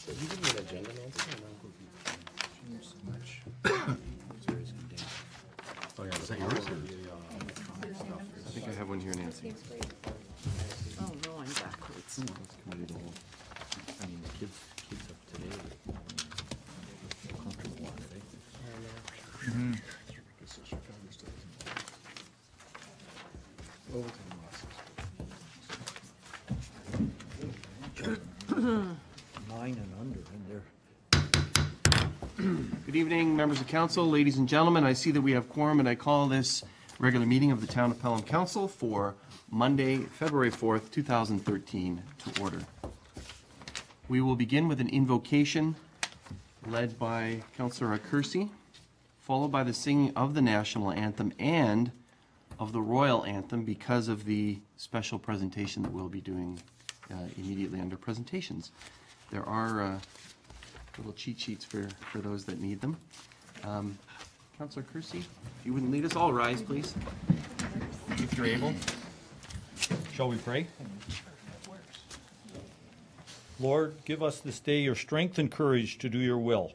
So you give me an agenda, Nancy? So much. Oh yeah, was that yours? I think I have one here, Nancy. Oh, no, I'm backwards. That's committee of the whole. I mean, the kids up today, feel comfortable on it, eh? Nine and under, and they're Good evening, members of council, ladies and gentlemen. I see that we have quorum, and I call this regular meeting of the Town of Pelham Council for Monday, February 4th, 2013 to order. We will begin with an invocation led by Councillor Kersey, followed by the singing of the national anthem and of the royal anthem because of the special presentation that we'll be doing immediately under presentations. There are little cheat sheets for those that need them. Councillor Kersey, if you wouldn't lead us, all rise, please. if you're able. Shall we pray? Lord, give us this day your strength and courage to do your will.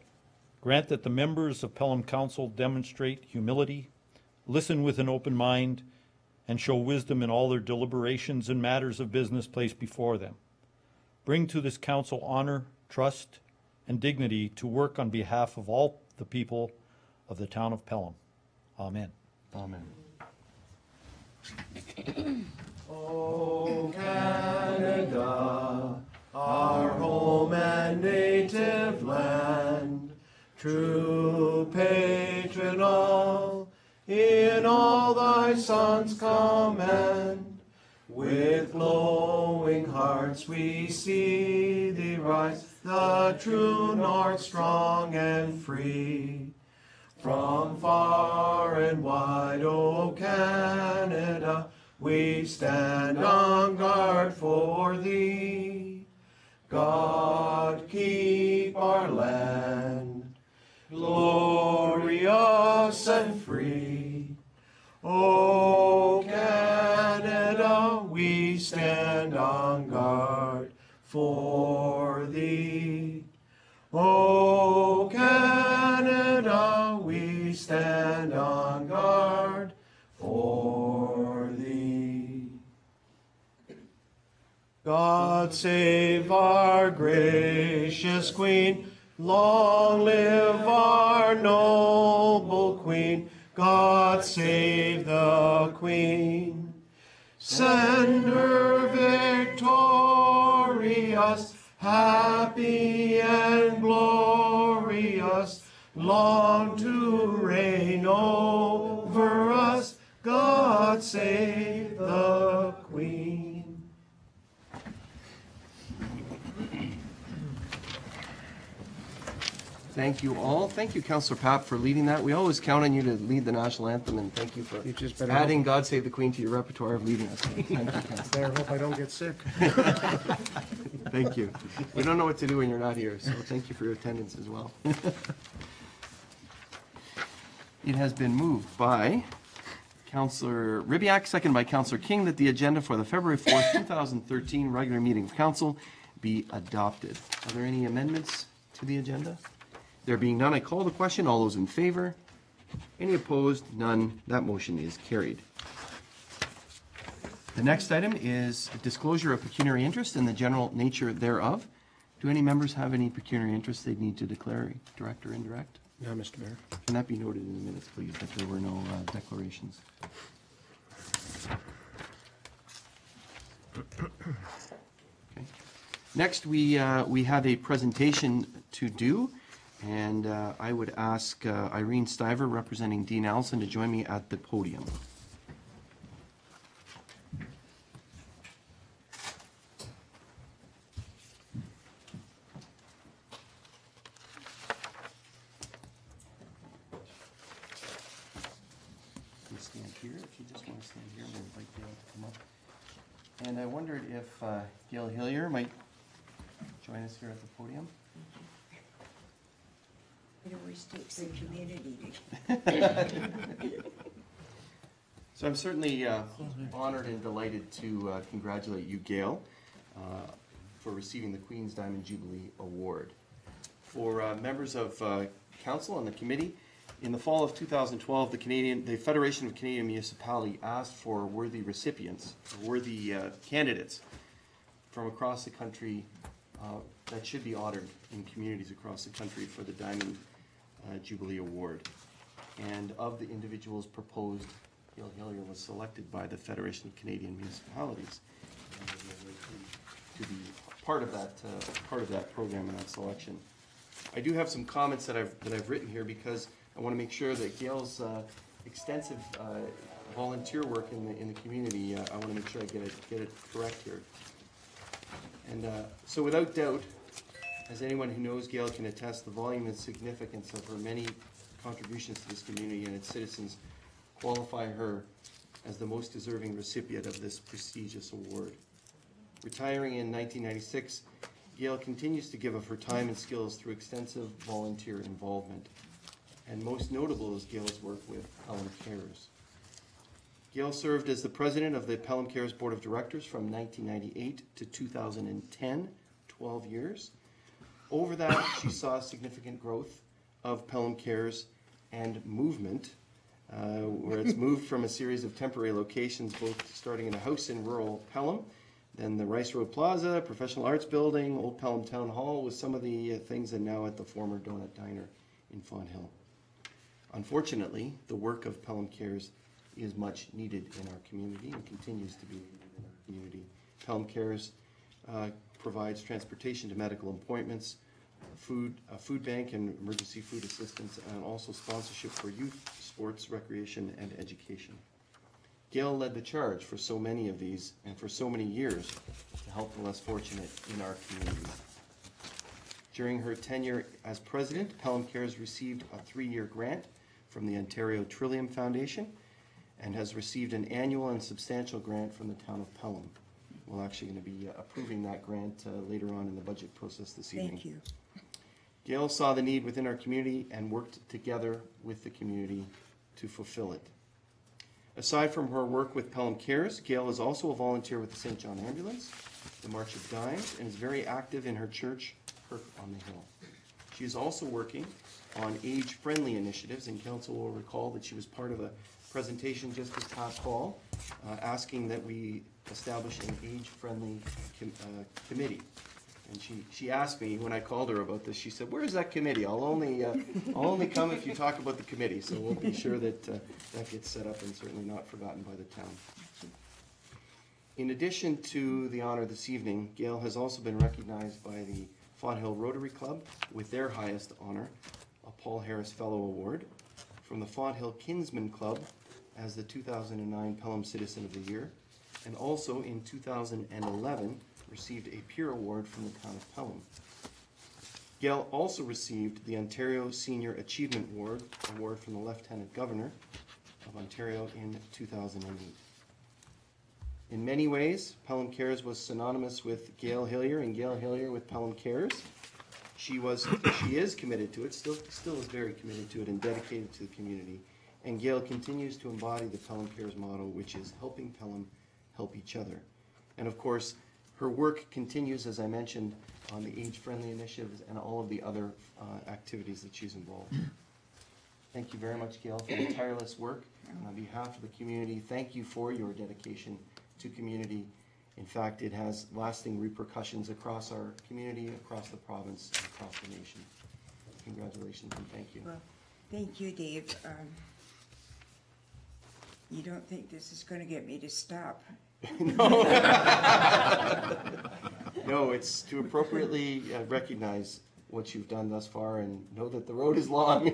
Grant that the members of Pelham Council demonstrate humility, listen with an open mind, and show wisdom in all their deliberations and matters of business placed before them. Bring to this council honor, trust, and dignity to work on behalf of all the people of the town of Pelham. Amen. Amen. O Canada, our home and native land, true patron all, in all thy sons' command. With glowing hearts we see thee rise, the true north, strong and free. From far and wide, O Canada, we stand on guard for thee. God keep our land glorious and free. O Canada, we stand on guard for thee. O Canada, we stand on guard for thee. God save our gracious Queen, long live our noble Queen. God save the Queen. Send her victorious, happy and glorious, long to reign over us. God save the Queen. Thank you all. Thank you, Councillor Papp, for leading that. We always count on you to lead the national anthem, and thank you for adding God Save the Queen to your repertoire of leading us. Thank you, Councillor. Better hope I don't get sick. Thank you. We don't know what to do when you're not here, so thank you for your attendance as well. It has been moved by Councillor Ribbiak, seconded by Councillor King, that the agenda for the February 4th, 2013 regular meeting of Council be adopted. Are there any amendments to the agenda? There being none, I call the question. All those in favor? Any opposed? None. That motion is carried. The next item is disclosure of pecuniary interest and the general nature thereof. Do any members have any pecuniary interest they'd need to declare, direct or indirect? No, Mr. Mayor. Can that be noted in the minutes, please, that there were no declarations? Okay. Next, we have a presentation to do, and I would ask Irene Stiver, representing Dean Allison, to join me at the podium. Stand here, if you just want to stand here, we'll invite Gail to come up. And I wondered if Gail Hillier might join us here at the podium. It always takes the community to... So I'm certainly honored and delighted to congratulate you, Gail, for receiving the Queen's Diamond Jubilee Award. for members of council and the committee. In the fall of 2012, the Federation of Canadian Municipalities asked for worthy recipients, worthy candidates from across the country that should be honored in communities across the country for the Diamond Jubilee Award. And of the individuals proposed, Gail Hillier was selected by the Federation of Canadian Municipalities to be part of that program and that selection. I do have some comments that I've written here because I want to make sure that Gail's extensive volunteer work in the community, I want to make sure I get it correct here. And so without doubt, as anyone who knows Gail can attest, the volume and significance of her many contributions to this community and its citizens qualify her as the most deserving recipient of this prestigious award. Retiring in 1996, Gail continues to give of her time and skills through extensive volunteer involvement. And most notable is Gail's work with Pelham Cares. Gail served as the president of the Pelham Cares Board of Directors from 1998 to 2010, 12 years. Over that, she saw significant growth of Pelham Cares and movement, where it's moved from a series of temporary locations, both starting in a house in rural Pelham, then the Rice Road Plaza, Professional Arts Building, Old Pelham Town Hall with some of the things, and now at the former Donut Diner in Fawn Hill. Unfortunately, the work of Pelham Cares is much needed in our community and continues to be needed in our community. Pelham Cares provides transportation to medical appointments, a food bank and emergency food assistance, and also sponsorship for youth, sports, recreation, and education. Gail led the charge for so many of these and for so many years to help the less fortunate in our community. During her tenure as president, Pelham Cares received a 3-year grant from the Ontario Trillium Foundation and has received an annual and substantial grant from the town of Pelham. We're actually going to be approving that grant later on in the budget process this evening. Thank you. Gail saw the need within our community and worked together with the community to fulfill it. Aside from her work with Pelham Cares, Gail is also a volunteer with the St. John Ambulance, the March of Dimes, and is very active in her church, Kirk on the Hill. She is also working on age-friendly initiatives, and council will recall that she was part of a presentation just this past fall asking that we establish an age-friendly committee. And she asked me when I called her about this, she said, "Where is that committee? I'll only come if you talk about the committee." So we'll be sure that that gets set up and certainly not forgotten by the town. In addition to the honor this evening, Gail has also been recognized by the Fawn Hill Rotary Club with their highest honor, a Paul Harris Fellow Award, from the Fawn Hill Kinsman Club as the 2009 Pelham Citizen of the Year, and also in 2011 received a Peer Award from the town of Pelham. Gail also received the Ontario Senior Achievement Award from the Lieutenant Governor of Ontario in 2008. In many ways, Pelham Cares was synonymous with Gail Hillier and Gail Hillier with Pelham Cares. She is committed to it, still is very committed to it and dedicated to the community. And Gail continues to embody the Pelham Cares motto, which is helping Pelham help each other. And of course, her work continues, as I mentioned, on the age-friendly initiatives and all of the other activities that she's involved in. Thank you very much, Gail, for your tireless work. And on behalf of the community, thank you for your dedication to community. In fact, it has lasting repercussions across our community, across the province, and across the nation. Congratulations and thank you. Well, thank you, Dave. You don't think this is going to get me to stop? No. No, it's to appropriately recognize what you've done thus far and know that the road is long.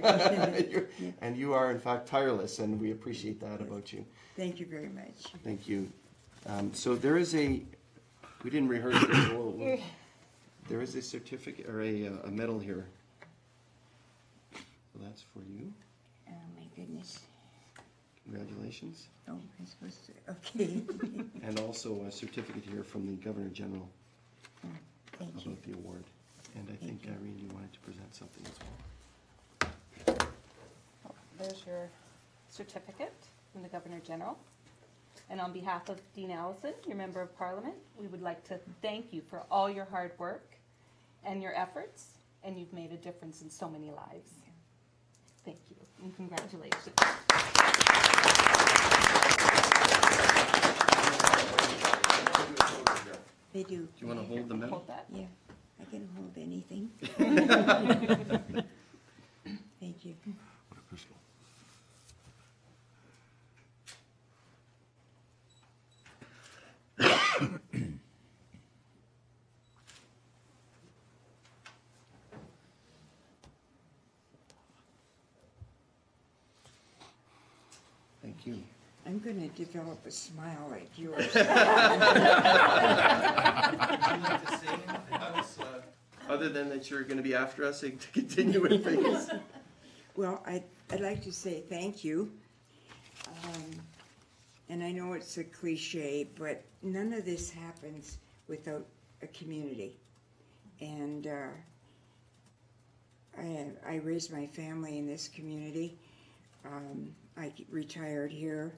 And you are, in fact, tireless, and we appreciate that about you. Thank you very much. Thank you. So there is we didn't rehearse this, there is a certificate, or a medal here. So that's for you. Oh, my goodness. Congratulations. Oh, I'm supposed to, okay. And also a certificate here from the Governor General Thank you. about the award. And I think, you. Irene, you wanted to present something as well. There's your certificate from the Governor General. And on behalf of Dean Allison, your Member of Parliament, we would like to thank you for all your hard work and your efforts and you've made a difference in so many lives. Thank you, and congratulations. They do. Do you want to hold the medal? Hold that. Yeah, I can hold anything. Thank you. What a personal. Thank you. I'm gonna develop a smile like yours. Other than that you're going to be after us to continue with things. Well, I'd like to say thank you. And I know it's a cliche, but none of this happens without a community. And I raised my family in this community. I retired here,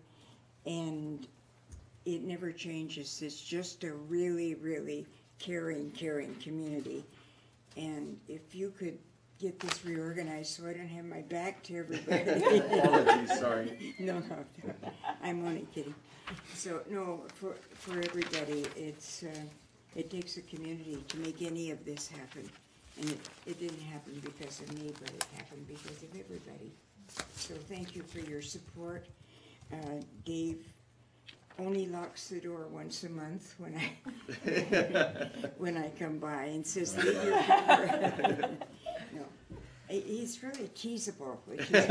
and it never changes. It's just a really, really caring community. And if you could get this reorganized so I don't have my back to everybody. Apologies, sorry. No, I'm only kidding. So, no, for everybody, it takes a community to make any of this happen. And it didn't happen because of me, but it happened because of everybody. So thank you for your support. Dave only locks the door once a month when I come by and says, leave your paper. No, he's really teasable. Which is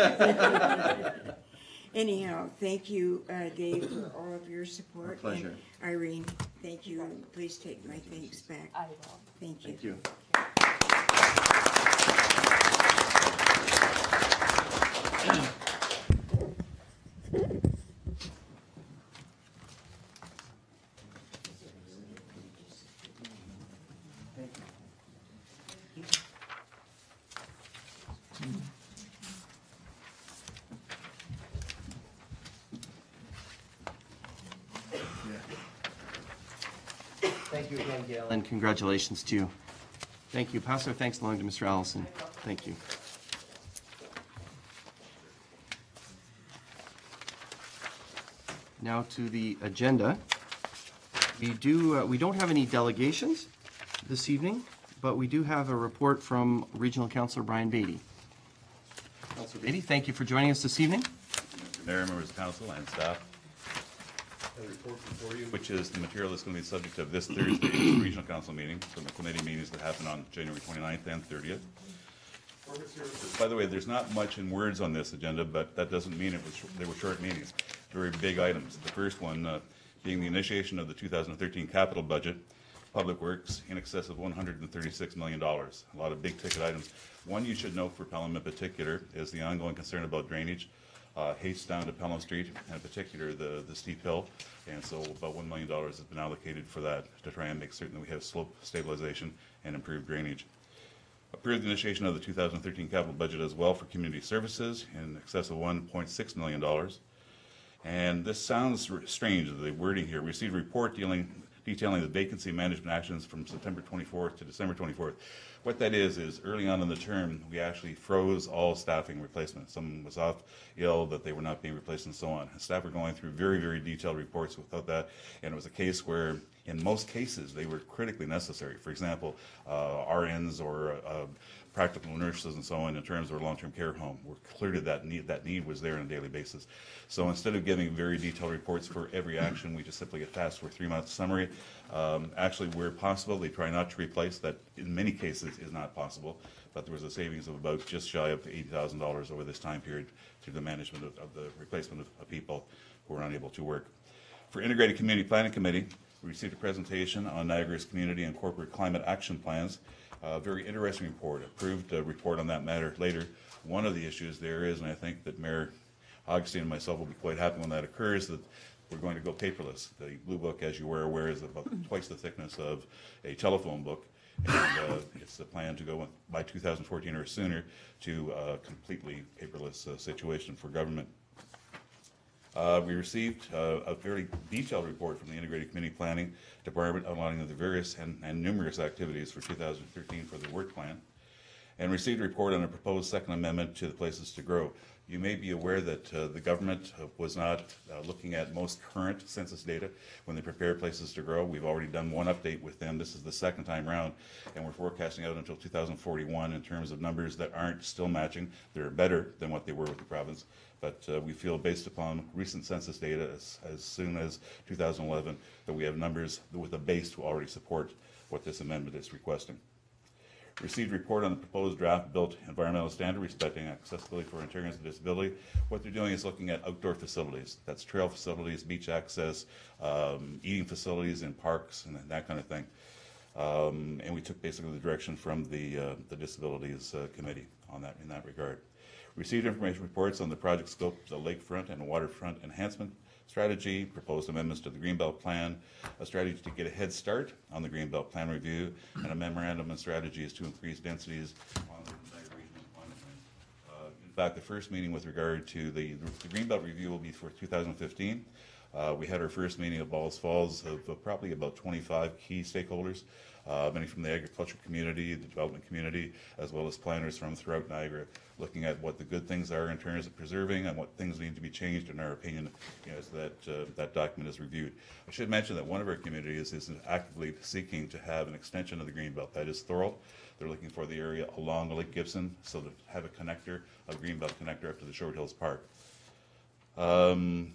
anyhow, thank you, Dave, for all of your support. My pleasure. And Irene, thank you, and please take my thanks back. I will. Thank you. Thank you. Thank you again, Gail. And congratulations to you. Thank you. Pass our thanks along to Mr. Allison. Thank you. Now to the agenda. We don't have any delegations this evening, but we do have a report from Regional Councillor Brian Beatty. Councillor Beatty, thank you for joining us this evening. Mayor, members of council, and staff. A report before you, which is the material that's going to be the subject of this Thursday's regional council meeting, from the committee meetings that happen on January 29th and 30th. By the way, there's not much in words on this agenda, but that doesn't mean they were short meetings. Very big items. The first one being the initiation of the 2013 capital budget, Public Works, in excess of $136 million. A lot of big ticket items. One you should know for Pelham in particular is the ongoing concern about drainage. Haste down to Pelham Street, and in particular the steep hill, and so about $1 million has been allocated for that to try and make certain that we have slope stabilization and improved drainage. Approved the initiation of the 2013 capital budget as well for community services in excess of $1.6 million. And this sounds strange, the wording here. We received a report detailing the vacancy management actions from September 24th to December 24th. What that is early on in the term, we actually froze all staffing replacements. Someone was off ill, that they were not being replaced, and so on. And staff were going through very, very detailed reports without that, and it was a case where, in most cases, they were critically necessary. For example, RNs or practical nurses and so on, in terms of a long-term care home, were clearly that need was there on a daily basis. So instead of giving very detailed reports for every action, we just simply get tasked for a 3-month summary. Actually, where possible, they try not to replace. That in many cases is not possible, but there was a savings of about just shy of $80,000 over this time period through the management of the replacement of people who were unable to work. For Integrated Community Planning Committee, we received a presentation on Niagara's community and corporate climate action plans. A very interesting report, approved a report on that matter later. One of the issues there is, and I think that Mayor Augustine and myself will be quite happy when that occurs, that we're going to go paperless. The Blue Book, as you were aware, is about twice the thickness of a telephone book, and it's the plan to go by 2014 or sooner to a completely paperless situation for government. We received a very detailed report from the Integrated Community Planning Department outlining the various and numerous activities for 2013 for the work plan. And received a report on a proposed second amendment to the Places to Grow. You may be aware that the government was not looking at most current census data when they prepared Places to Grow. We've already done one update with them. This is the second time round, and we're forecasting out until 2041 in terms of numbers that aren't still matching. They're better than what they were with the province, but we feel based upon recent census data as soon as 2011 that we have numbers with a base to already support what this amendment is requesting. Received report on the proposed draft built environmental standard respecting accessibility for Ontarians with disability. What they're doing is looking at outdoor facilities. That's trail facilities, beach access, eating facilities in parks, and that kind of thing. And we took basically the direction from the Disabilities Committee on that in that regard. Received information reports on the project scope, the lakefront and waterfront enhancement strategy, proposed amendments to the Greenbelt Plan, a strategy to get a head start on the Greenbelt Plan review, and a memorandum and strategies to increase densities on the regional employment. In fact, the first meeting with regard to the Greenbelt review will be for 2015. We had our first meeting at Balls Falls of probably about 25 key stakeholders, many from the agriculture community, the development community, as well as planners from throughout Niagara, looking at what the good things are in terms of preserving and what things need to be changed in our opinion, as that document is reviewed. I should mention that one of our communities is actively seeking to have an extension of the Greenbelt. That is Thorold. They're looking for the area along Lake Gibson, so to have a connector, a Greenbelt connector up to the Short Hills Park. Going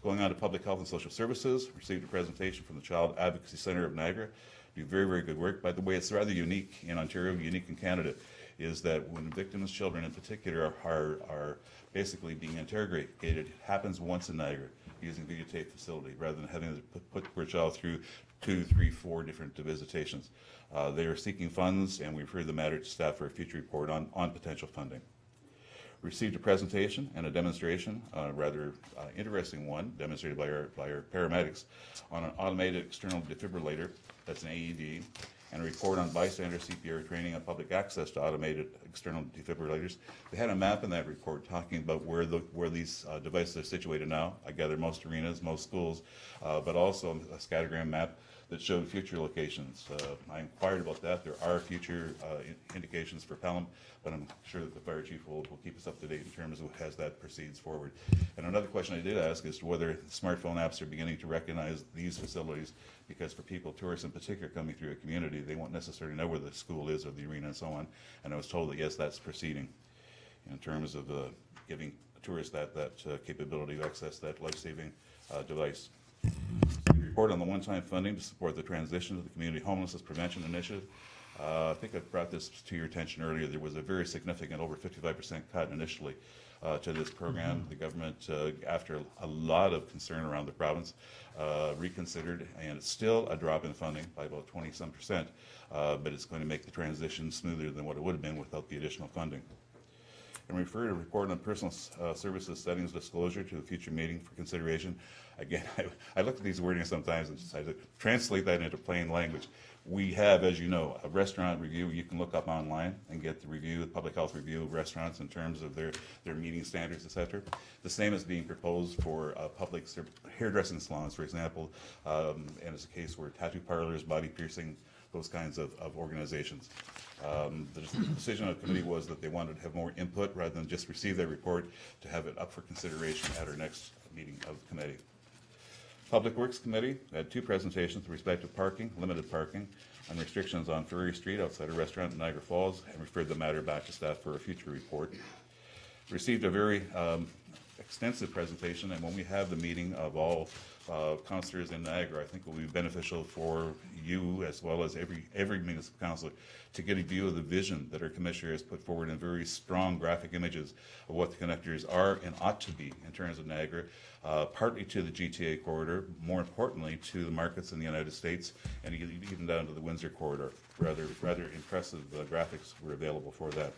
on to Public Health and Social Services, received a presentation from the Child Advocacy Centre of Niagara. Do very, very good work. By the way, it's rather unique in Ontario, unique in Canada, is that when victims' children in particular are basically being interrogated, it happens once in Niagara using videotape facility rather than having to put poor child through 2, 3, 4 different visitations. They are seeking funds, and we've referred the matter to staff for a future report on potential funding. Received a presentation and a demonstration, a rather interesting one, demonstrated by our paramedics, on an automated external defibrillator, that's an AED, and a report on bystander CPR training and public access to automated external defibrillators. They had a map in that report talking about where these devices are situated now. I gather most arenas, most schools, but also a scattergram map that showed future locations. I inquired about that. There are future indications for Pelham, but I'm sure that the fire chief will keep us up to date in terms of as that proceeds forward. And another question I did ask is whether smartphone apps are beginning to recognize these facilities, because for people, tourists in particular, coming through a community, they won't necessarily know where the school is or the arena and so on. And I was told that yes, that's proceeding in terms of giving tourists that capability to access that life-saving device. Report on the one-time funding to support the transition to the Community Homelessness Prevention Initiative. I think I brought this to your attention earlier. There was a very significant, over 55% cut initially to this program. The government, after a lot of concern around the province, reconsidered, and it's still a drop in funding by about 20-some%, but it's going to make the transition smoother than what it would have been without the additional funding. And refer to report on personal services settings disclosure to a future meeting for consideration. Again, I look at these wordings sometimes and decide to translate that into plain language. We have, as you know, a restaurant review. You can look up online and get the review, the public health review of restaurants in terms of their meeting standards, etc. The same is being proposed for public hairdressing salons, for example, and it's a case where tattoo parlors, body piercing, those kinds of organizations. The decision of the committee was that they wanted to have more input rather than just receive their report, to have it up for consideration at our next meeting of the committee. Public Works Committee had 2 presentations with respect to parking, limited parking, and restrictions on Ferry Street outside a restaurant in Niagara Falls, and referred the matter back to staff for a future report. Received a very extensive presentation, and when we have the meeting of all councillors in Niagara, I think it will be beneficial for you as well as every municipal councillor to get a view of the vision that our commissioner has put forward in very strong graphic images of what the connectors are and ought to be in terms of Niagara, partly to the GTA corridor, more importantly to the markets in the United States, and even down to the Windsor corridor. Rather impressive graphics were available for that.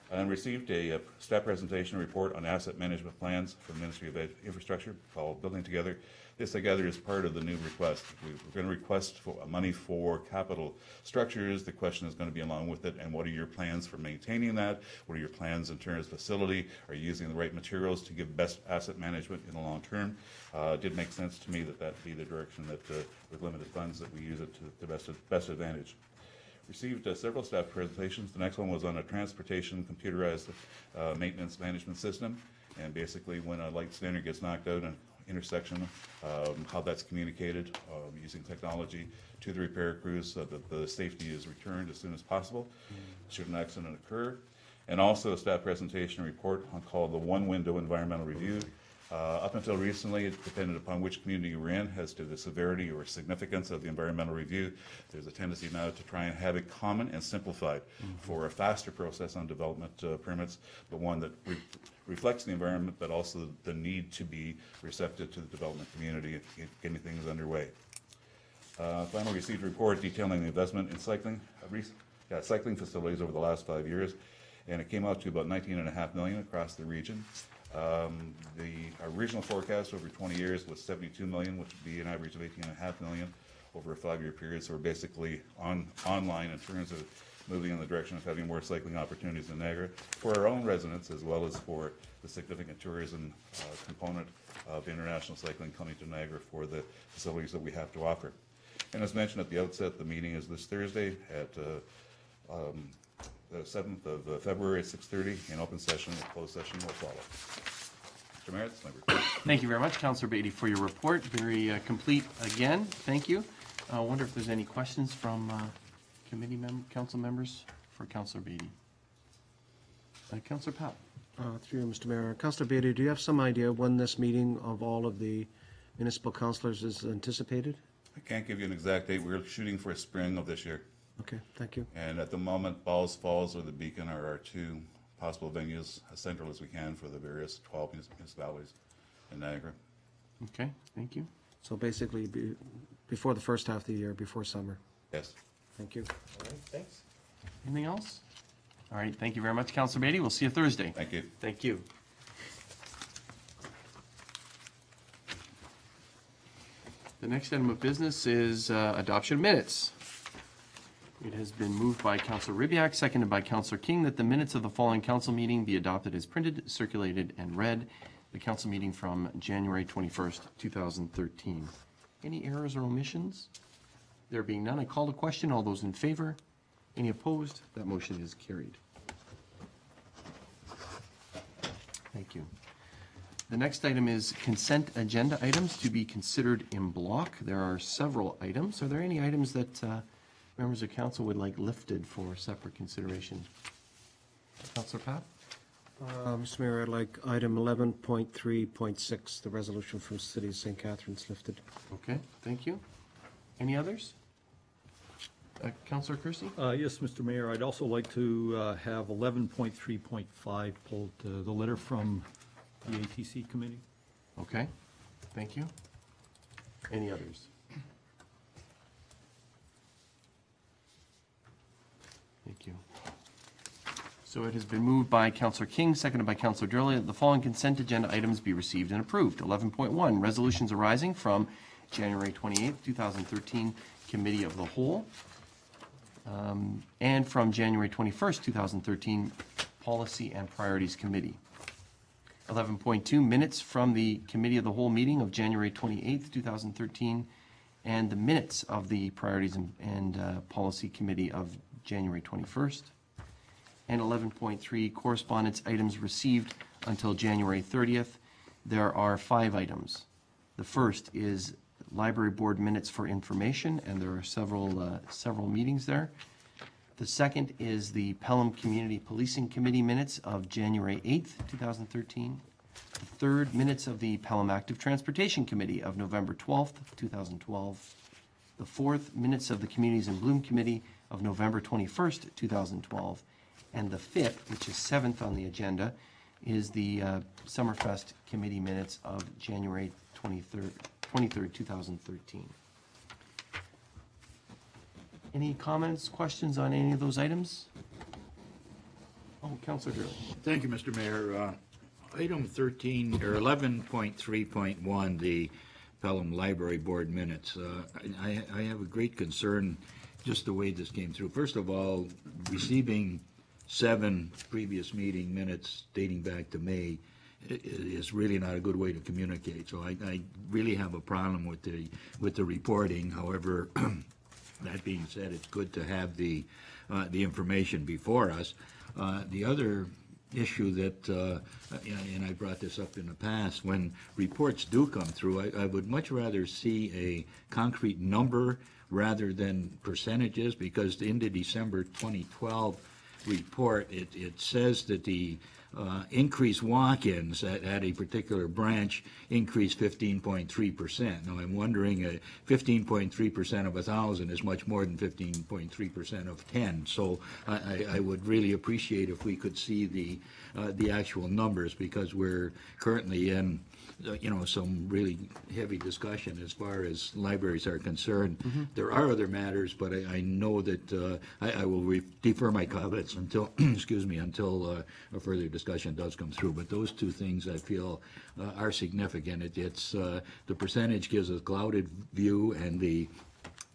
And received a staff presentation report on asset management plans from the Ministry of Infrastructure, called Building Together. This, I gather, is part of the new request. We're going to request for money for capital structures. The question is going to be along with it, and what are your plans for maintaining that? What are your plans in terms of facility? Are you using the right materials to give best asset management in the long term? It did make sense to me that that be the direction that with limited funds that we use it to the best advantage. received several staff presentations. The next one was on a transportation computerized maintenance management system, and basically when a light standard gets knocked out in an intersection, how that's communicated using technology to the repair crews so that the safety is returned as soon as possible should an accident occur. And also a staff presentation report on called the One Window Environmental Review. Up until recently, it depended upon which community you were in as to the severity or significance of the environmental review. There's a tendency now to try and have it common and simplified for a faster process on development permits, but one that reflects the environment, but also the need to be receptive to the development community if anything is underway. Finally, received a report detailing the investment in cycling facilities over the last 5 years, and it came out to about $19.5 million across the region. Our regional forecast over 20 years was $72 million, which would be an average of $18.5 million over a 5-year period. So we're basically online in terms of moving in the direction of having more cycling opportunities in Niagara for our own residents, as well as for the significant tourism component of international cycling coming to Niagara for the facilities that we have to offer. And as mentioned at the outset, the meeting is this Thursday at the 7th of February at 6:30 in open session. A closed session will follow. Mr. Mayor, that's my report. Thank you very much, Councillor Beatty, for your report. Very complete again. Thank you. I wonder if there's any questions from council members for Councillor Beatty. Councillor Pap. Through you, Mr. Mayor. Councillor Beatty, do you have some idea when this meeting of all of the municipal councillors is anticipated? I can't give you an exact date. We're shooting for spring of this year. Okay, thank you. And at the moment, Balls Falls or the Beacon are our two possible venues, as central as we can for the various 12 municipalities in Niagara. Okay, thank you. So basically, before the first half of the year, before summer. Yes. Thank you. All right, thanks. Anything else? All right, thank you very much, Councillor Beatty. We'll see you Thursday. Thank you. Thank you. The next item of business is adoption of minutes. It has been moved by Councillor Ribbiak, seconded by Councillor King, that the minutes of the following council meeting be adopted as printed, circulated, and read. The council meeting from January 21st, 2013. Any errors or omissions? There being none, I call the question. All those in favor? Any opposed? That motion is carried. Thank you. The next item is consent agenda items to be considered in block. There are several items. Are there any items that members of council would like lifted for separate consideration? Councillor Pap? Mr. Mayor, I'd like item 11.3.6, the resolution from City of St. Catharines lifted. Okay, thank you. Any others? Councillor Kersey? Yes, Mr. Mayor, I'd also like to have 11.3.5 pulled, the letter from the ATC committee. Okay, thank you. Any others? Thank you. So it has been moved by Councillor King, seconded by Councillor Durley, that the following consent agenda items be received and approved. 11.1, resolutions arising from January 28th, 2013 Committee of the Whole, and from January 21st, 2013 Policy and Priorities Committee. 11.2, minutes from the Committee of the Whole meeting of January 28th, 2013, and the minutes of the Priorities and Policy Committee of January 21st. And 11.3, correspondence items received until January 30th. There are 5 items. The first is Library Board minutes for information, and there are several meetings there. The second is the Pelham Community Policing Committee minutes of January 8th, 2013. The third, minutes of the Pelham Active Transportation Committee of November 12th, 2012. The fourth, minutes of the Communities in Bloom Committee of November 21st, 2012. And the fifth, which is 7th on the agenda, is the Summerfest Committee minutes of January 23rd, 2013. Any comments, questions on any of those items? Oh, Councillor Durley. Thank you, Mr. Mayor. Item 13, or 11.3.1, the Pelham Library Board minutes. I have a great concern just the way this came through. First of all, receiving 7 previous meeting minutes dating back to May is really not a good way to communicate. So I really have a problem with the reporting. However, That being said, it's good to have the information before us. The other issue that, and I brought this up in the past, when reports do come through, I would much rather see a concrete number rather than percentages, because in the December 2012 report, it says that the increased walk-ins at a particular branch increased 15.3%. Now, I'm wondering, 15.3% of 1,000 is much more than 15.3% of 10. So I would really appreciate if we could see the actual numbers, because we're currently in some really heavy discussion as far as libraries are concerned. There are other matters, but I know that I will defer my comments until, excuse me, until a further discussion does come through. But those two things I feel are significant. It's the percentage gives us a clouded view, and the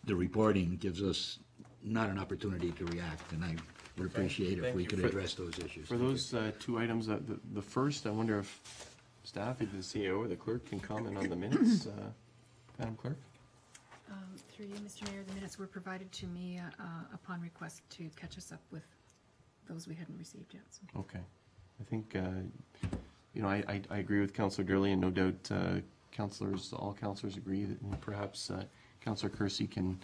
reporting gives us not an opportunity to react, and I would appreciate if we could address those issues. For those two items, the first, I wonder if staff, either the CEO or the clerk, can comment on the minutes. Madam Clerk? Through you, Mr. Mayor, the minutes were provided to me upon request to catch us up with those we hadn't received yet. So. Okay. I think, I agree with Councillor Durley, and no doubt all councillors agree that perhaps Councillor Kersey can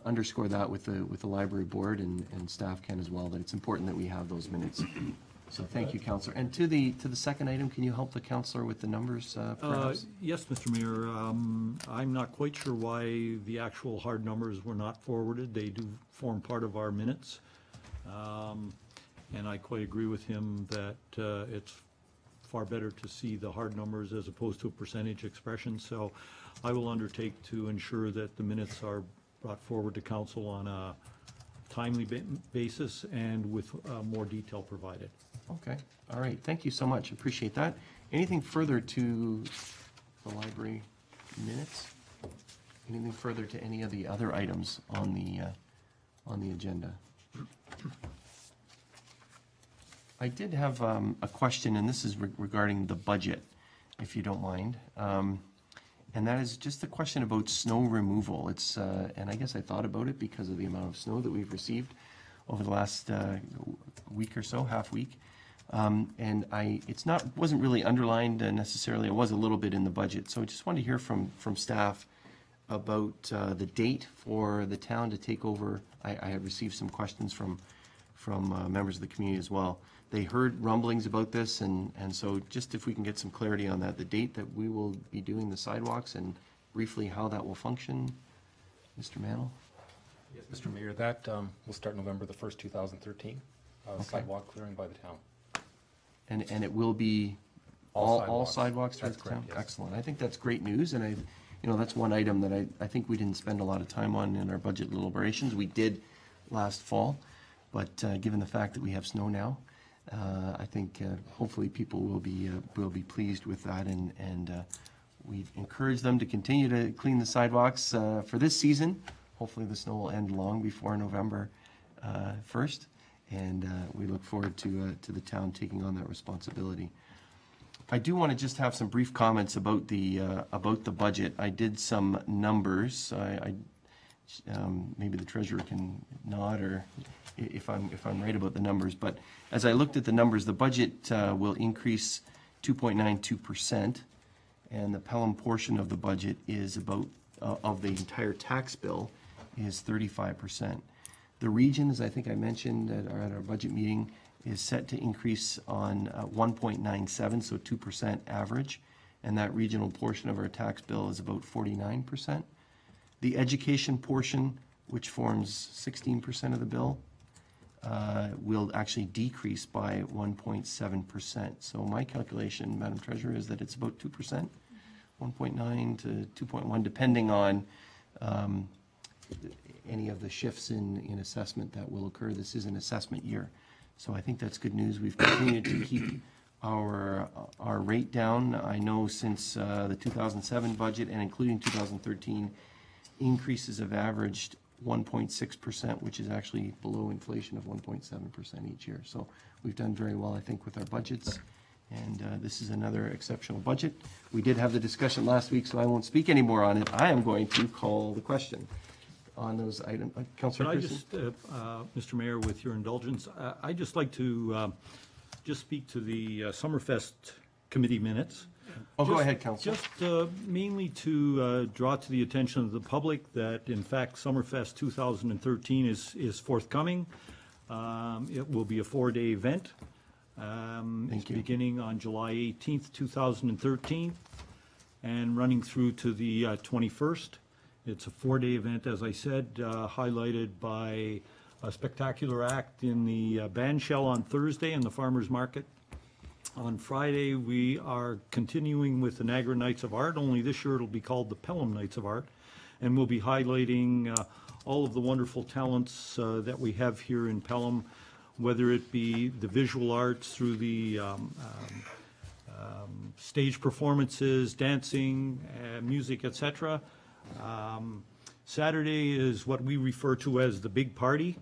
underscore that with the library board, and staff can as well, that it's important that we have those minutes. So thank you, Councillor. And to the second item, can you help the councillor with the numbers, perhaps? Yes, Mr. Mayor. I'm not quite sure why the actual hard numbers were not forwarded. They do form part of our minutes. And I quite agree with him that it's far better to see the hard numbers as opposed to a percentage expression. So I will undertake to ensure that the minutes are brought forward to council on a timely basis and with more detail provided. Okay, all right, thank you so much, appreciate that. Anything further to the library minutes? Anything further to any of the other items on the agenda? I did have a question, and this is regarding the budget, if you don't mind. And that is just a question about snow removal. It's and I guess I thought about it because of the amount of snow that we've received over the last week or so, half week. And wasn't really underlined necessarily. It was a little bit in the budget. So I just wanted to hear from staff about the date for the town to take over. I had received some questions from members of the community as well. They heard rumblings about this, and so just if we can get some clarity on that, the date that we will be doing the sidewalks, and briefly how that will function. Mr. Mantle? Yes, Mr. Mayor, that will start November the 1st, 2013, sidewalk clearing by the town. And it will be all sidewalks throughout the town? Yes. Excellent. I think that's great news, and that's one item that I think we didn't spend a lot of time on in our budget deliberations. We did last fall, but given the fact that we have snow now, I think hopefully people will be pleased with that, and we encourage them to continue to clean the sidewalks for this season. Hopefully the snow will end long before November 1st, and we look forward to the town taking on that responsibility. I do want to just have some brief comments about the budget. I did some numbers. Maybe the treasurer can nod, or if I'm right about the numbers. But as I looked at the numbers, the budget will increase 2.92%, and the Pelham portion of the budget is about of the entire tax bill is 35%. The region, as I think I mentioned at our budget meeting, is set to increase on 1.97, so 2% average, and that regional portion of our tax bill is about 49%. The education portion, which forms 16% of the bill, will actually decrease by 1.7%. So my calculation, Madam Treasurer, is that it's about 2%, 1.9 to 2.1, depending on any of the shifts in assessment that will occur. This is an assessment year. So I think that's good news. We've continued to keep our rate down. I know since the 2007 budget and including 2013, increases have averaged 1.6%, which is actually below inflation of 1.7% each year. So we've done very well, I think, with our budgets, and this is another exceptional budget. We did have the discussion last week, so I won't speak anymore on it. I am going to call the question. on those items. Could Councillor I Pearson? just, Mr. Mayor, with your indulgence, I'd just like to just speak to the Summerfest committee minutes. Oh, go Just- ahead, Councillor. Just mainly to draw to the attention of the public that, in fact, Summerfest 2013 is forthcoming. It will be a 4-day event. It's you. beginning on July 18th, 2013, and running through to the 21st. It's a 4-day event, as I said, highlighted by a spectacular act in the band shell on Thursday and the farmers market. On Friday, we are continuing with the Niagara Nights of Art, only this year it'll be called the Pelham Nights of Art. And we'll be highlighting all of the wonderful talents that we have here in Pelham, whether it be the visual arts through the stage performances, dancing, music, etc. Saturday is what we refer to as the big party.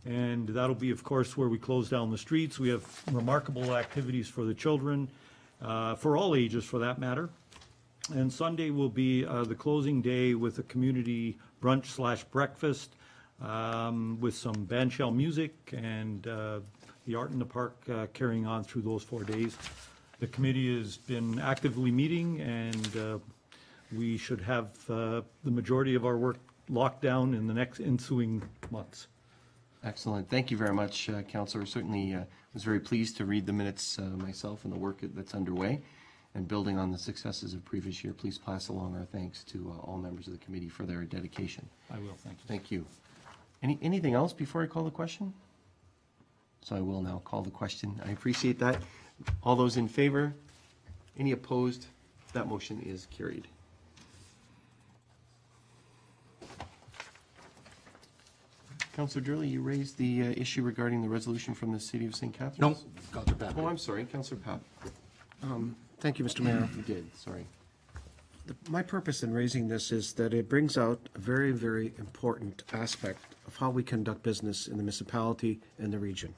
And that'll be, of course, where we close down the streets. We have remarkable activities for the children, for all ages for that matter. And Sunday will be the closing day with a community brunch/breakfast with some bandshell music and the Art in the Park carrying on through those 4 days. The committee has been actively meeting, and we should have the majority of our work locked down in the next ensuing months. Excellent. Thank you very much, Councillor. Certainly was very pleased to read the minutes myself and the work that's underway. And building on the successes of previous year, please pass along our thanks to all members of the committee for their dedication. I will, thank you. Thank you. Anything else before I call the question? So I will now call the question. I appreciate that. All those in favor? Any opposed? That motion is carried. Councillor Durley, you raised the issue regarding the resolution from the City of St. Catharines? No, Councillor Patrick. Oh, I'm sorry, Councillor Papp. Thank you, Mr. Mayor. You did, sorry. My purpose in raising this is that it brings out a very, very important aspect of how we conduct business in the municipality and the region.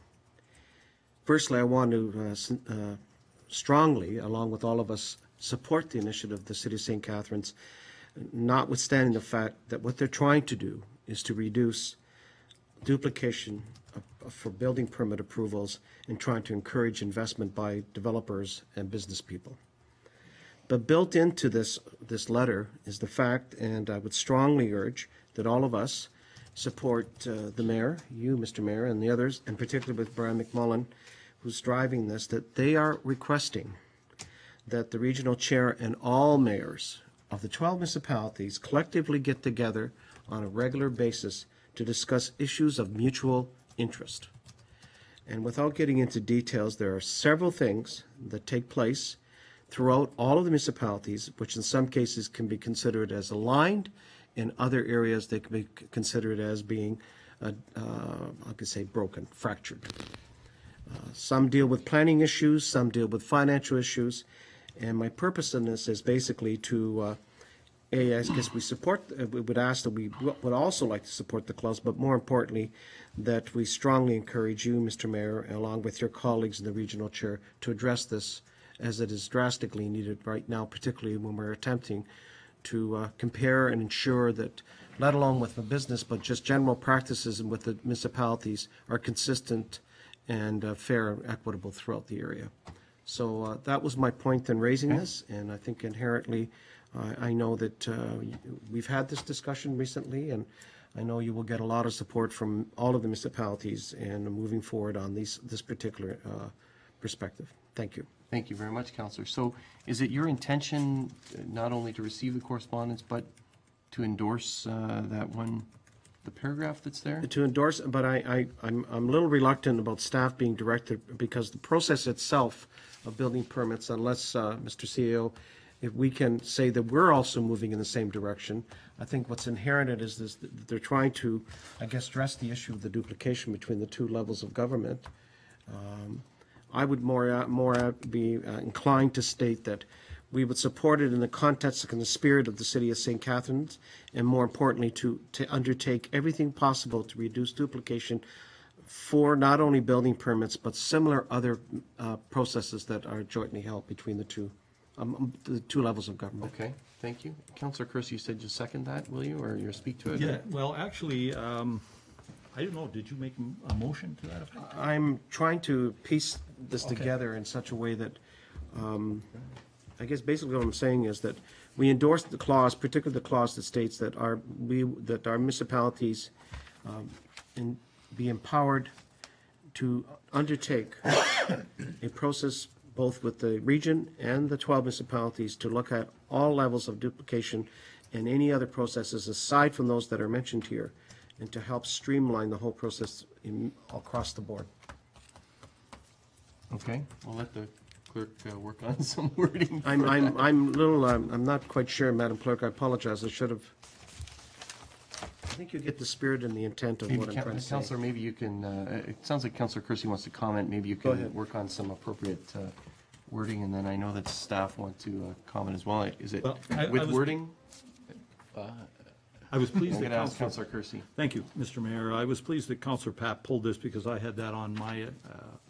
Firstly, I want to strongly, along with all of us, support the initiative of the City of St. Catharines, notwithstanding the fact that what they're trying to do is to reduce duplication for building permit approvals and trying to encourage investment by developers and business people. But built into this letter is the fact, and I would strongly urge that all of us support the mayor, you, Mr. Mayor, and the others, and particularly with Brian McMullen, who's driving this, that they are requesting that the regional chair and all mayors of the 12 municipalities collectively get together on a regular basis to discuss issues of mutual interest. And without getting into details, there are several things that take place throughout all of the municipalities, which in some cases can be considered as aligned. In other areas, they can be considered as being, I could say, broken, fractured. Some deal with planning issues, some deal with financial issues. And my purpose in this is basically to I guess we support, we would ask that we would also like to support the clubs, but more importantly, that we strongly encourage you, Mr. Mayor, along with your colleagues in the regional chair, to address this as it is drastically needed right now, particularly when we're attempting to compare and ensure that, let alone with the business, but just general practices and with the municipalities are consistent and fair and equitable throughout the area. So that was my point in raising this, and I think inherently I know that we've had this discussion recently, and I know you will get a lot of support from all of the municipalities and moving forward on this particular perspective. Thank you. Thank you very much, Councillor. So is it your intention not only to receive the correspondence, but to endorse that one, the paragraph that's there? To endorse, but I'm a little reluctant about staff being directed, because the process itself of building permits, unless, Mr. CEO, if we can say that we're also moving in the same direction, I think what's inherent in it is this, that they're trying to, I guess, address the issue of the duplication between the two levels of government. I would more be inclined to state that we would support it in the context and the spirit of the City of St. Catharines, and more importantly, to undertake everything possible to reduce duplication for not only building permits, but similar other processes that are jointly held between the two the two levels of government. Okay, thank you. Councillor Kersey, you said you second that, will you, or you'll speak to it? Yeah, well, actually, I don't know, did you make a motion to that effect? I'm trying to piece this together in such a way that, I guess basically what I'm saying is that we endorse the clause, particularly the clause that states that our municipalities be empowered to undertake a process both with the region and the 12 municipalities to look at all levels of duplication and any other processes aside from those that are mentioned here, and to help streamline the whole process across the board. Okay, I'll let the clerk work on some wording. I'm not quite sure, Madam Clerk. I apologize. I should have. I think you get the spirit and the intent of Maybe what I'm trying to say. Councillor, maybe you can, it sounds like Councillor Kersey wants to comment. Maybe you Go can ahead. work on some appropriate wording, and then I know that staff want to comment as well. Is it Well, I with was- wording? I was pleased I'm that going to ask Councillor... Councillor Kersey. Thank you, Mr. Mayor. I was pleased that Councillor Papp pulled this because I had that on my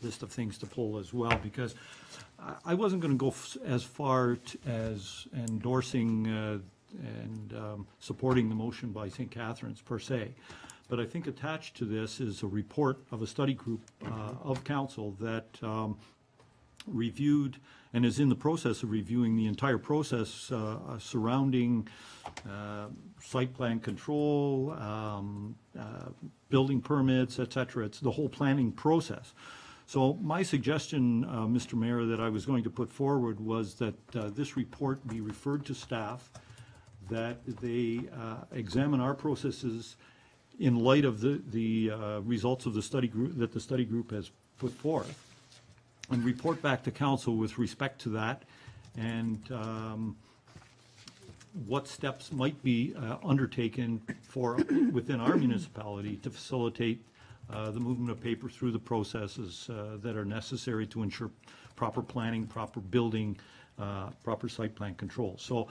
list of things to pull as well, because I wasn't going to go as far as endorsing and supporting the motion by St. Catharines per se. But I think attached to this is a report of a study group of council that reviewed and is in the process of reviewing the entire process surrounding site plan control, building permits, et cetera. It's the whole planning process. So my suggestion, Mr. Mayor, that I was going to put forward was that this report be referred to staff, that they examine our processes in light of the results of the study group, that the study group has put forth, and report back to council with respect to that, and what steps might be undertaken for, within our municipality to facilitate the movement of paper through the processes that are necessary to ensure proper planning, proper building, proper site plan control. So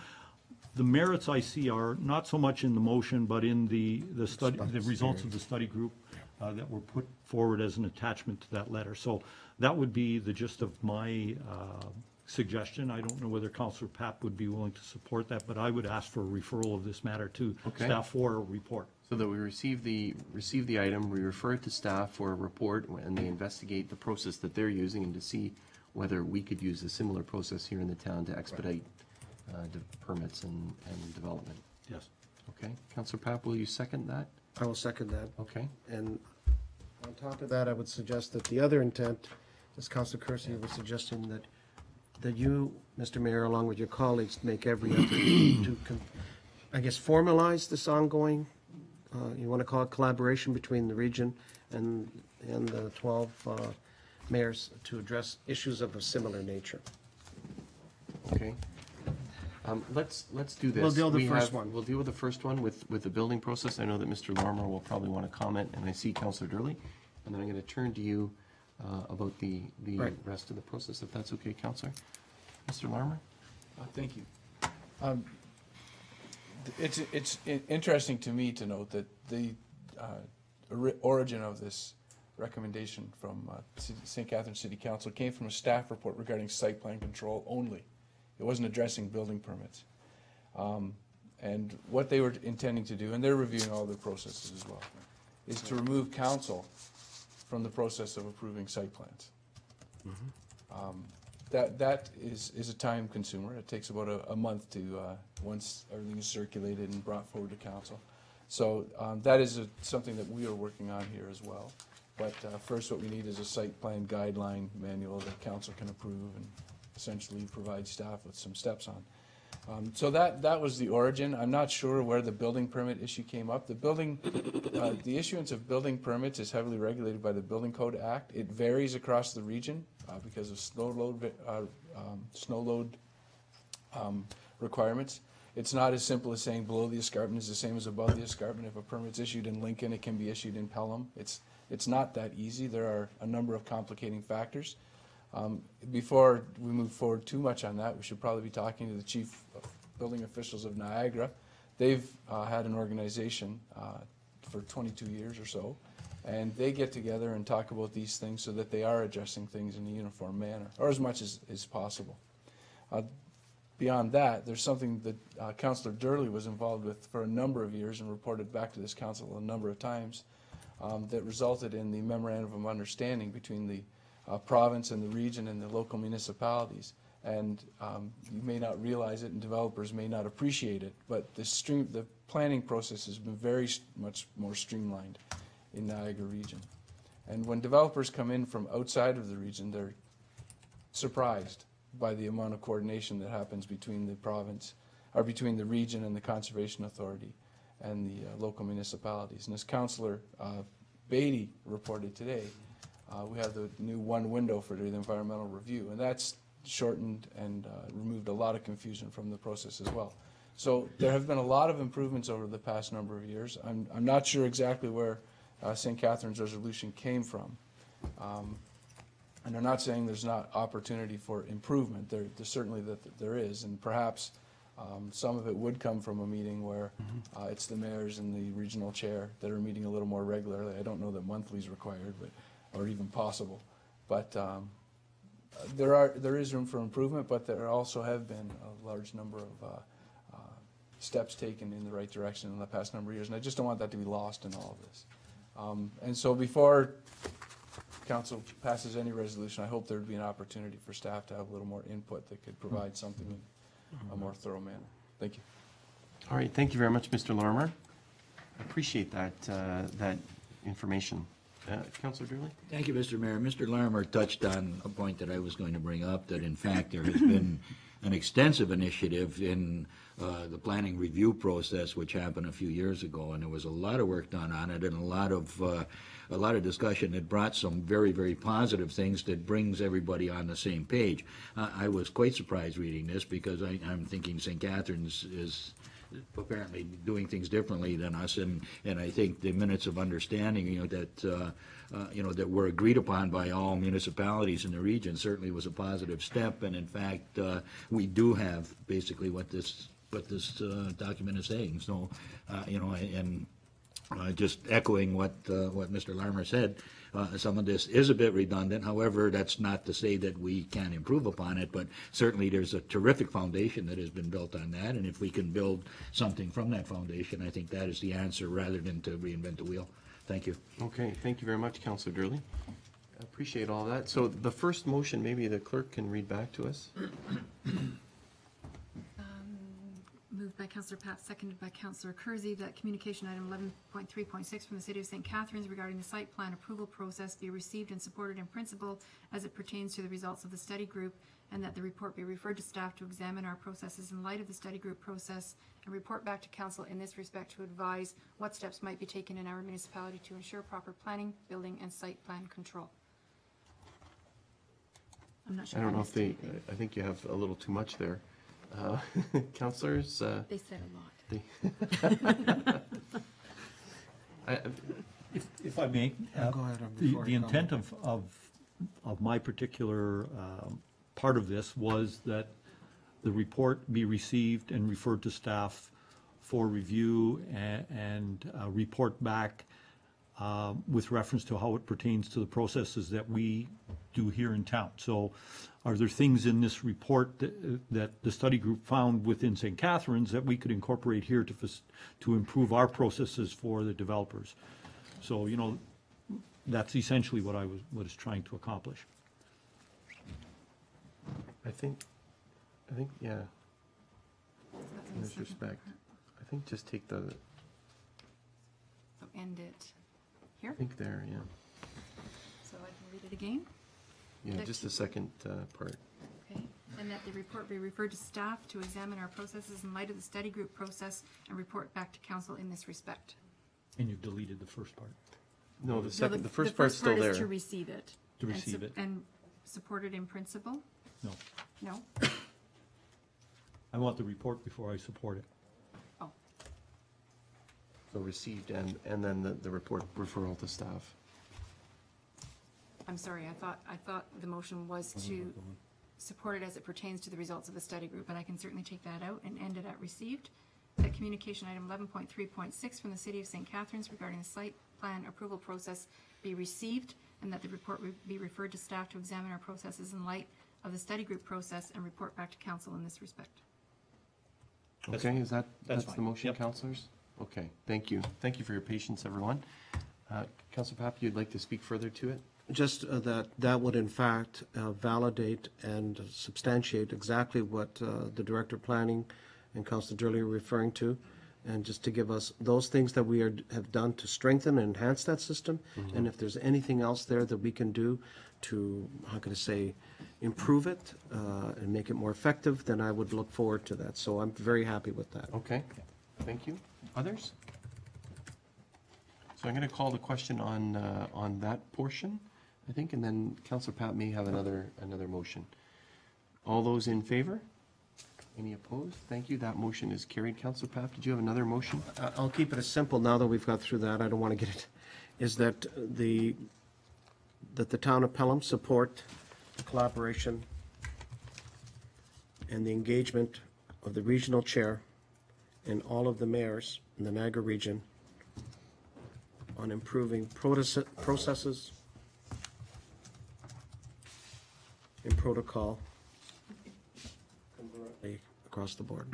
the merits I see are not so much in the motion, but in the study, the results of the study group that were put forward as an attachment to that letter. So that would be the gist of my suggestion. I don't know whether Councillor Papp would be willing to support that, but I would ask for a referral of this matter to Okay. staff for a report. So that we receive the item, we refer it to staff for a report, and they investigate the process that they're using and to see whether we could use a similar process here in the town to expedite permits and development. Yes. Okay, Councillor Papp, will you second that? I will second that. Okay. And on top of that, I would suggest that the other intent, as Councillor Kersey was suggesting, that you, Mr. Mayor, along with your colleagues, make every effort to, I guess, formalize this ongoing, you want to call it collaboration between the region and the 12 mayors to address issues of a similar nature. Okay. Let's do this. We'll deal with the first one. We'll deal with the first one with the building process. I know that Mr. Larmer will probably want to comment, and I see Councillor Durley. And then I'm going to turn to you about the Right. rest of the process, if that's okay, Councillor. Mr. Larmer? Thank you. It's interesting to me to note that the origin of this recommendation from St. Catharines City Council came from a staff report regarding site plan control only. It wasn't addressing building permits. And what they were intending to do, and they're reviewing all their processes as well, is to remove council from the process of approving site plans. That is a time consumer. It takes about a month to, once everything is circulated and brought forward to council. So that is something that we are working on here as well. But first what we need is a site plan guideline manual that council can approve and essentially provide staff with some steps on. So that was the origin. I'm not sure where the building permit issue came up. The issuance of building permits is heavily regulated by the Building Code Act. It varies across the region because of snow load requirements. It's not as simple as saying below the escarpment is the same as above the escarpment. If a permit's issued in Lincoln, it can be issued in Pelham. It's not that easy. There are a number of complicating factors. Before we move forward too much on that, we should probably be talking to the chief building officials of Niagara. They've had an organization for 22 years or so, and they get together and talk about these things so that they are addressing things in a uniform manner, or as much as possible. beyond that, there's something that Councillor Durley was involved with for a number of years and reported back to this council a number of times, that resulted in the memorandum of understanding between the province and the region and the local municipalities. And you may not realize it, and developers may not appreciate it, but the planning process has been very much more streamlined in Niagara region. And when developers come in from outside of the region, they're surprised by the amount of coordination that happens between the province, or between the region and the Conservation Authority and the local municipalities. And as Councillor Beatty reported today, we have the new one window for the environmental review, and that's shortened and removed a lot of confusion from the process as well. So there have been a lot of improvements over the past number of years. I'm not sure exactly where St. Catharines resolution came from. And I'm not saying there's not opportunity for improvement. There's certainly that there is, and perhaps some of it would come from a meeting where it's the mayors and the regional chair that are meeting a little more regularly. I don't know that monthly is required, or even possible. But there is room for improvement, but there also have been a large number of steps taken in the right direction in the past number of years, and I just don't want that to be lost in all of this. And so before Council passes any resolution, I hope there would be an opportunity for staff to have a little more input that could provide something in a more thorough manner. Thank you. All right, thank you very much, Mr. Lorimer. I appreciate that, that information. Councillor Durley? Thank you, Mr. Mayor. Mr. Larimer touched on a point that I was going to bring up, that in fact there has been an extensive initiative in the planning review process, which happened a few years ago, and there was a lot of work done on it and a lot of discussion that brought some very, very positive things that brings everybody on the same page. I was quite surprised reading this, because I'm thinking St. Catharines is apparently doing things differently than us, and I think the minutes of understanding, that were agreed upon by all municipalities in the region certainly was a positive step, and in fact we do have basically what this document is saying. So just echoing what Mr. Larimer said, some of this is a bit redundant. However, that's not to say that we can't improve upon it, but certainly there's a terrific foundation that has been built on that, and if we can build something from that foundation, I think that is the answer rather than to reinvent the wheel. Thank you. Okay, thank you very much, Councillor Durley. I appreciate all that. So the first motion, maybe the clerk can read back to us. Moved by Councillor Papp, seconded by Councillor Kersey, that communication item 11.3.6 from the City of St. Catharines regarding the site plan approval process be received and supported in principle as it pertains to the results of the study group, and that the report be referred to staff to examine our processes in light of the study group process, and report back to Council in this respect to advise what steps might be taken in our municipality to ensure proper planning, building, and site plan control. I'm not sure. I don't know if I think you have a little too much there. Councillors? They said a lot. If I may, Go ahead, before the I intent of my particular part of this was that the report be received and referred to staff for review and report back with reference to how it pertains to the processes that we do here in town. So are there things in this report that the study group found within St. Catharines that we could incorporate here to improve our processes for the developers? So, that's essentially what I was trying to accomplish. I think, yeah, in this respect, I think just take the, So end it here, I think there, yeah. so I can read it again. Yeah, just the second part. Okay, and that the report be referred to staff to examine our processes in light of the study group process and report back to Council in this respect. And you've deleted the first part. No, the No, second, the first part's still part there. is to receive it. To and receive it. And support it in principle? No, No? I want the report before I support it. Oh, So received and then the report referral to staff. I'm sorry, I thought the motion was to support it as it pertains to the results of the study group, but I can certainly take that out and end it at received. That communication item 11.3.6 from the City of St. Catharines regarding the site plan approval process be received, and that the report be referred to staff to examine our processes in light of the study group process and report back to Council in this respect. That's Okay, fine. is that, That's that's the fine. motion, Yep. councillors? Okay, thank you. Thank you for your patience, everyone. Councillor Papp, you'd like to speak further to it? Just that would in fact validate and substantiate exactly what the Director of Planning and Councillor Durley are referring to, and just to give us those things that we have done to strengthen and enhance that system, and if there's anything else there that we can do to, how can I say, improve it and make it more effective, then I would look forward to that. So I'm very happy with that. Okay, thank you. Others? So I'm going to call the question on that portion, I think, and then Councillor Papp may have another motion. All those in favor? Any opposed? Thank you. That motion is carried. Councillor Papp, did you have another motion? I'll keep it as simple now that we've got through that. I don't want to get it. Is that the town of Pelham support the collaboration and the engagement of the regional chair and all of the mayors in the Niagara region on improving processes and protocol across the board.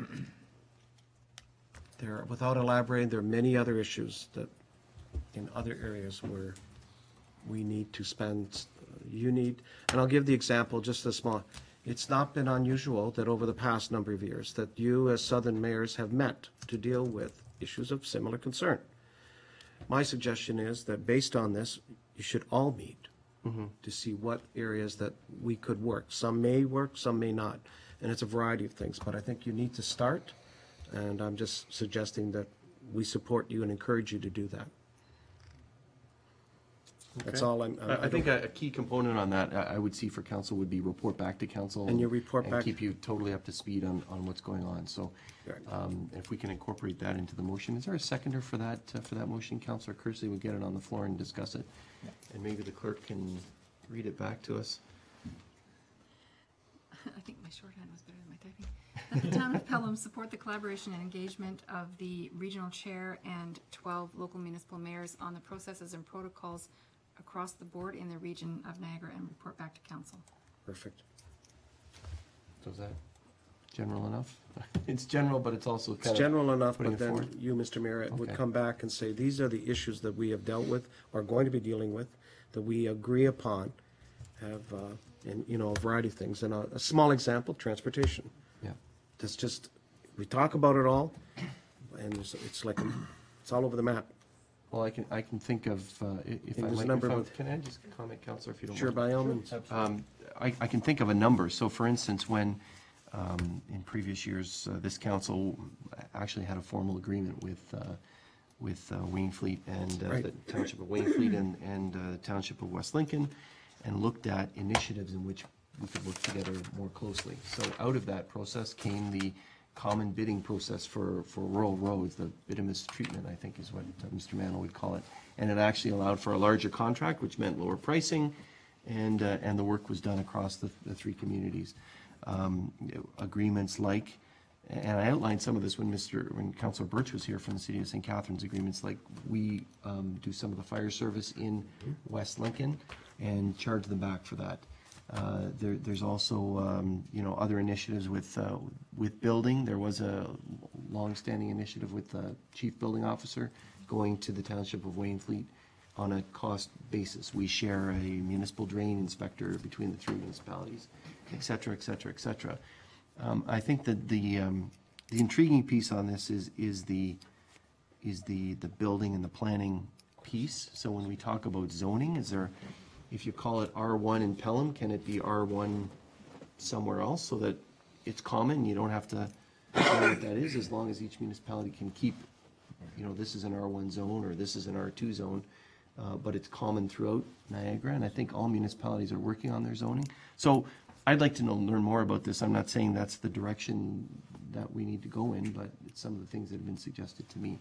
Without elaborating, there are many other issues that in other areas where we need to spend, and I'll give the example, just a small, it's not been unusual that over the past number of years that you as Southern mayors have met to deal with issues of similar concern. My suggestion is that based on this, you should all meet to see what areas that we could work. Some may work, some may not, and it's a variety of things, but I think you need to start, and I'm just suggesting that we support you and encourage you to do that. That's all I think a key component on that, I would see for council would be report back to council. And you report and back. keep you totally up to speed on what's going on. So Right. if we can incorporate that into the motion. Is there a seconder for that motion? Councillor Kersey would get it on the floor and discuss it. And maybe the clerk can read it back to us. I think my shorthand was better than my typing. That the town of Pelham support the collaboration and engagement of the regional chair and 12 local municipal mayors on the processes and protocols across the board in the region of Niagara and report back to council. Perfect. So is that general enough? It's general, but it's also It's kind of general enough, putting but it then forward. you, Mr. Mayor, would Okay. come back and say, these are the issues that we have dealt with, or going to be dealing with, that we agree upon, have, and, a variety of things. And a small example, transportation. Yeah. That's just, we talk about it all, and it's like, it's all over the map. Well, I can think of, if I there's a might, number of- can I just comment, Councillor, if you don't mind? Sure, by all means. I can think of a number. So for instance, when in previous years, this council actually had a formal agreement with Waynfleet and Right. the Township of Waynfleet and the Township of West Lincoln, and looked at initiatives in which we could work together more closely. So out of that process came the common bidding process for rural roads, the bituminous treatment, I think is what Mr. Mann would call it. And it actually allowed for a larger contract, which meant lower pricing, and the work was done across the three communities. Agreements like, and I outlined some of this when Councillor Birch was here from the City of St. Catharines, agreements like we do some of the fire service in West Lincoln and charge them back for that. There's also, other initiatives with building. There was a long-standing initiative with the chief building officer going to the Township of Waynfleet on a cost basis. We share a municipal drain inspector between the three municipalities, et cetera, et cetera, et cetera. I think that the intriguing piece on this is the building and the planning piece. So when we talk about zoning, if you call it R1 in Pelham, can it be R1 somewhere else so that it's common? You don't have to know what that is, as long as each municipality can keep, this is an R1 zone or this is an R2 zone, but it's common throughout Niagara, and I think all municipalities are working on their zoning. So I'd like to learn more about this. I'm not saying that's the direction that we need to go in, but it's some of the things that have been suggested to me.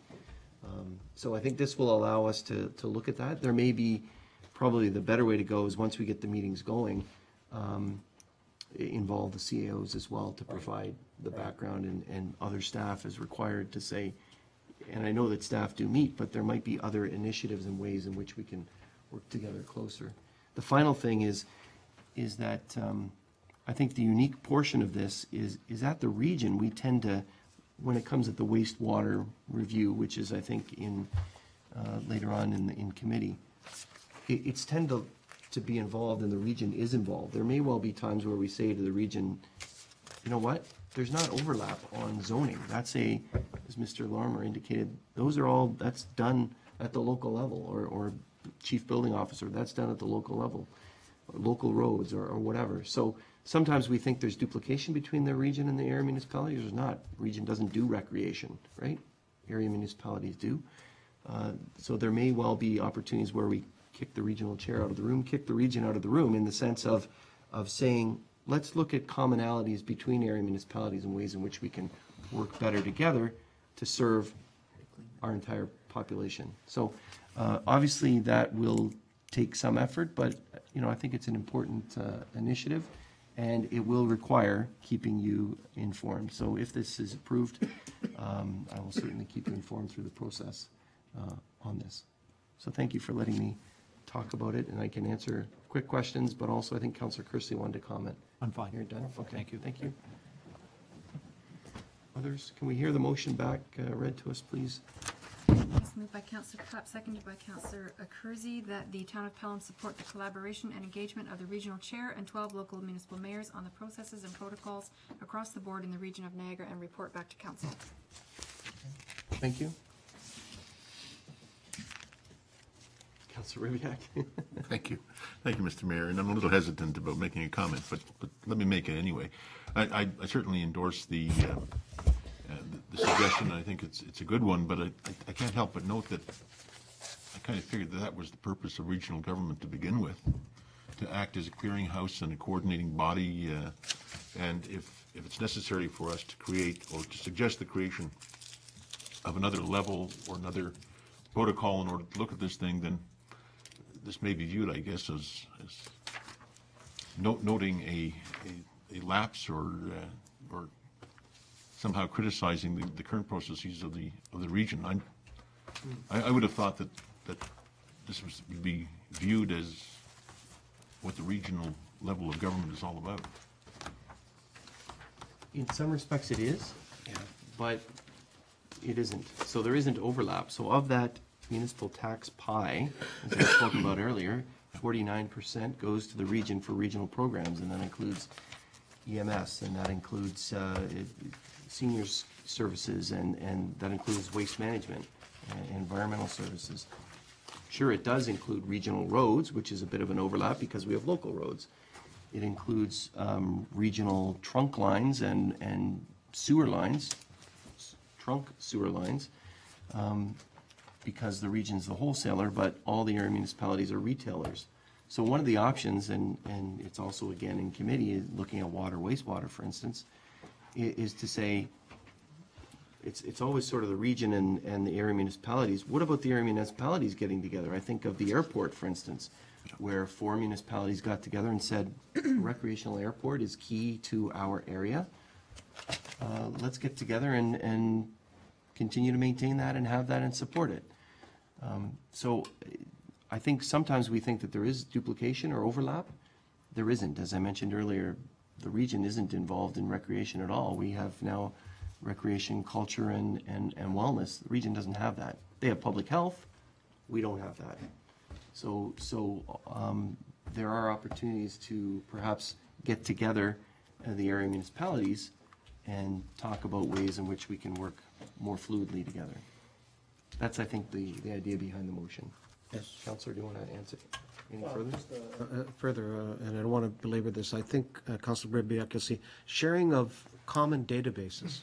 So I think this will allow us to look at that. There may be, probably the better way to go is once we get the meetings going, involve the CAOs as well to provide the background and other staff as required to say, and I know that staff do meet, but there might be other initiatives and ways in which we can work together closer. The final thing is that I think the unique portion of this is at the region, we tend to when it comes at the wastewater review, which is, I think, in, later on in committee, it's tend to be involved and the region is involved. There may well be times where we say to the region, you know what, there's not overlap on zoning. That's as Mr. Lorimer indicated, those are all, that's done at the local level, or chief building officer, that's done at the local level, or local roads or whatever. So sometimes we think there's duplication between the region and the area municipalities. There's not. Region doesn't do recreation, right? Area municipalities do. So there may well be opportunities where we kick the regional chair out of the room, kick the region out of the room, in the sense of saying, let's look at commonalities between area municipalities and ways in which we can work better together to serve our entire population. So obviously that will take some effort, but I think it's an important initiative, and it will require keeping you informed. So if this is approved, I will certainly keep you informed through the process on this. So thank you for letting me talk about it, and I can answer quick questions, but also I think Councillor Kersey wanted to comment. I'm fine. You're done? Okay. Thank you. Thank you. Others, can we hear the motion back read to us, please? Yes, moved by Councillor Papp, seconded by Councillor Kersey, that the Town of Pelham support the collaboration and engagement of the regional chair and 12 local municipal mayors on the processes and protocols across the board in the region of Niagara, and report back to council. Thank you. Councillor Ribbiak. Thank you. Thank you, Mr. Mayor. And I'm a little hesitant about making a comment, but let me make it anyway. I certainly endorse the suggestion. I think it's a good one, but I can't help but note that I kind of figured that was the purpose of regional government to begin with, to act as a clearinghouse and a coordinating body. And if it's necessary for us to create or to suggest the creation of another level or another protocol in order to look at this thing, then this may be viewed, I guess, as noting a lapse or somehow criticizing the current processes of the region. I would have thought that this would be viewed as what the regional level of government is all about. In some respects it is, but it isn't. So there isn't overlap. So of that municipal tax pie, as I spoke about earlier, 49% goes to the region for regional programs, and that includes EMS, and that includes seniors services, and that includes waste management and environmental services. Sure, it does include regional roads, which is a bit of an overlap because we have local roads. It includes regional trunk lines and sewer lines, trunk sewer lines, because the region's the wholesaler, but all the area municipalities are retailers. So one of the options, and it's also again in committee, looking at water, wastewater, for instance, is to say, it's always sort of the region and the area municipalities. What about the area municipalities getting together? I think of the airport, for instance, where 4 municipalities got together and said, recreational airport is key to our area. Let's get together and continue to maintain that and have that and support it. So I think sometimes we think that there is duplication or overlap. There isn't. As I mentioned earlier, the region isn't involved in recreation at all. We have now recreation, culture, and wellness. The region doesn't have that. They have public health. We don't have that. So there are opportunities to perhaps get together the area municipalities and talk about ways in which we can work more fluidly together. That's, I think, the idea behind the motion. Yes. Councillor, do you want to answer any further? Further, and I don't want to belabor this, I think, Councillor Ribbiak, you'll see, sharing of common databases.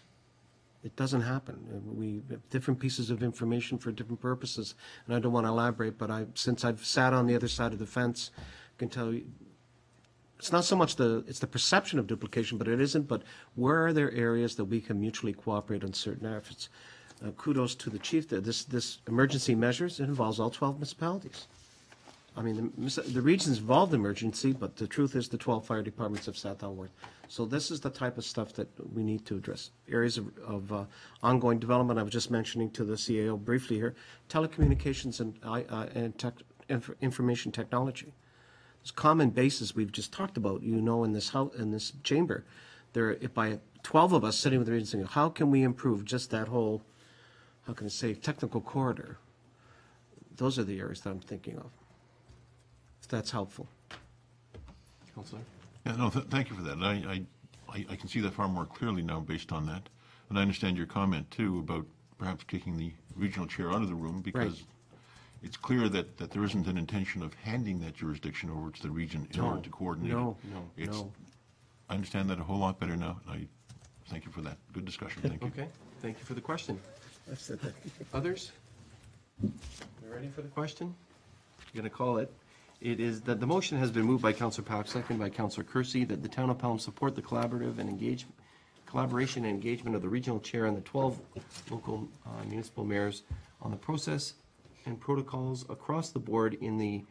It doesn't happen. We have different pieces of information for different purposes, and I don't want to elaborate, but since I've sat on the other side of the fence, I can tell you, it's not so much it's the perception of duplication, but it isn't, but where are there areas that we can mutually cooperate on certain efforts? Kudos to the chief there. This emergency measures, it involves all 12 municipalities. I mean, the region's involved in emergency, but the truth is the 12 fire departments have sat down with. So this is the type of stuff that we need to address. Areas of ongoing development, I was just mentioning to the CAO briefly here, telecommunications and information technology. There's common bases we've just talked about, in this chamber, if by 12 of us sitting with the region saying, how can we improve just that whole, how can I say, technical corridor? Those are the areas that I'm thinking of. If that's helpful. Councillor? Yeah, no, thank you for that. I can see that far more clearly now based on that. And I understand your comment, too, about perhaps kicking the regional chair out of the room because it's clear that there isn't an intention of handing that jurisdiction over to the region in order to coordinate. No. I understand that a whole lot better now. I thank you for that. Good discussion. Thank you. Okay, thank you for the question. I've said that. Others? You ready for the question? You're going to call it. It is that the motion has been moved by Councillor Papp, seconded by Councillor Kersey, that the town of Pelham support the collaboration and engagement of the regional chair and the 12 local municipal mayors on the process and protocols across the board in the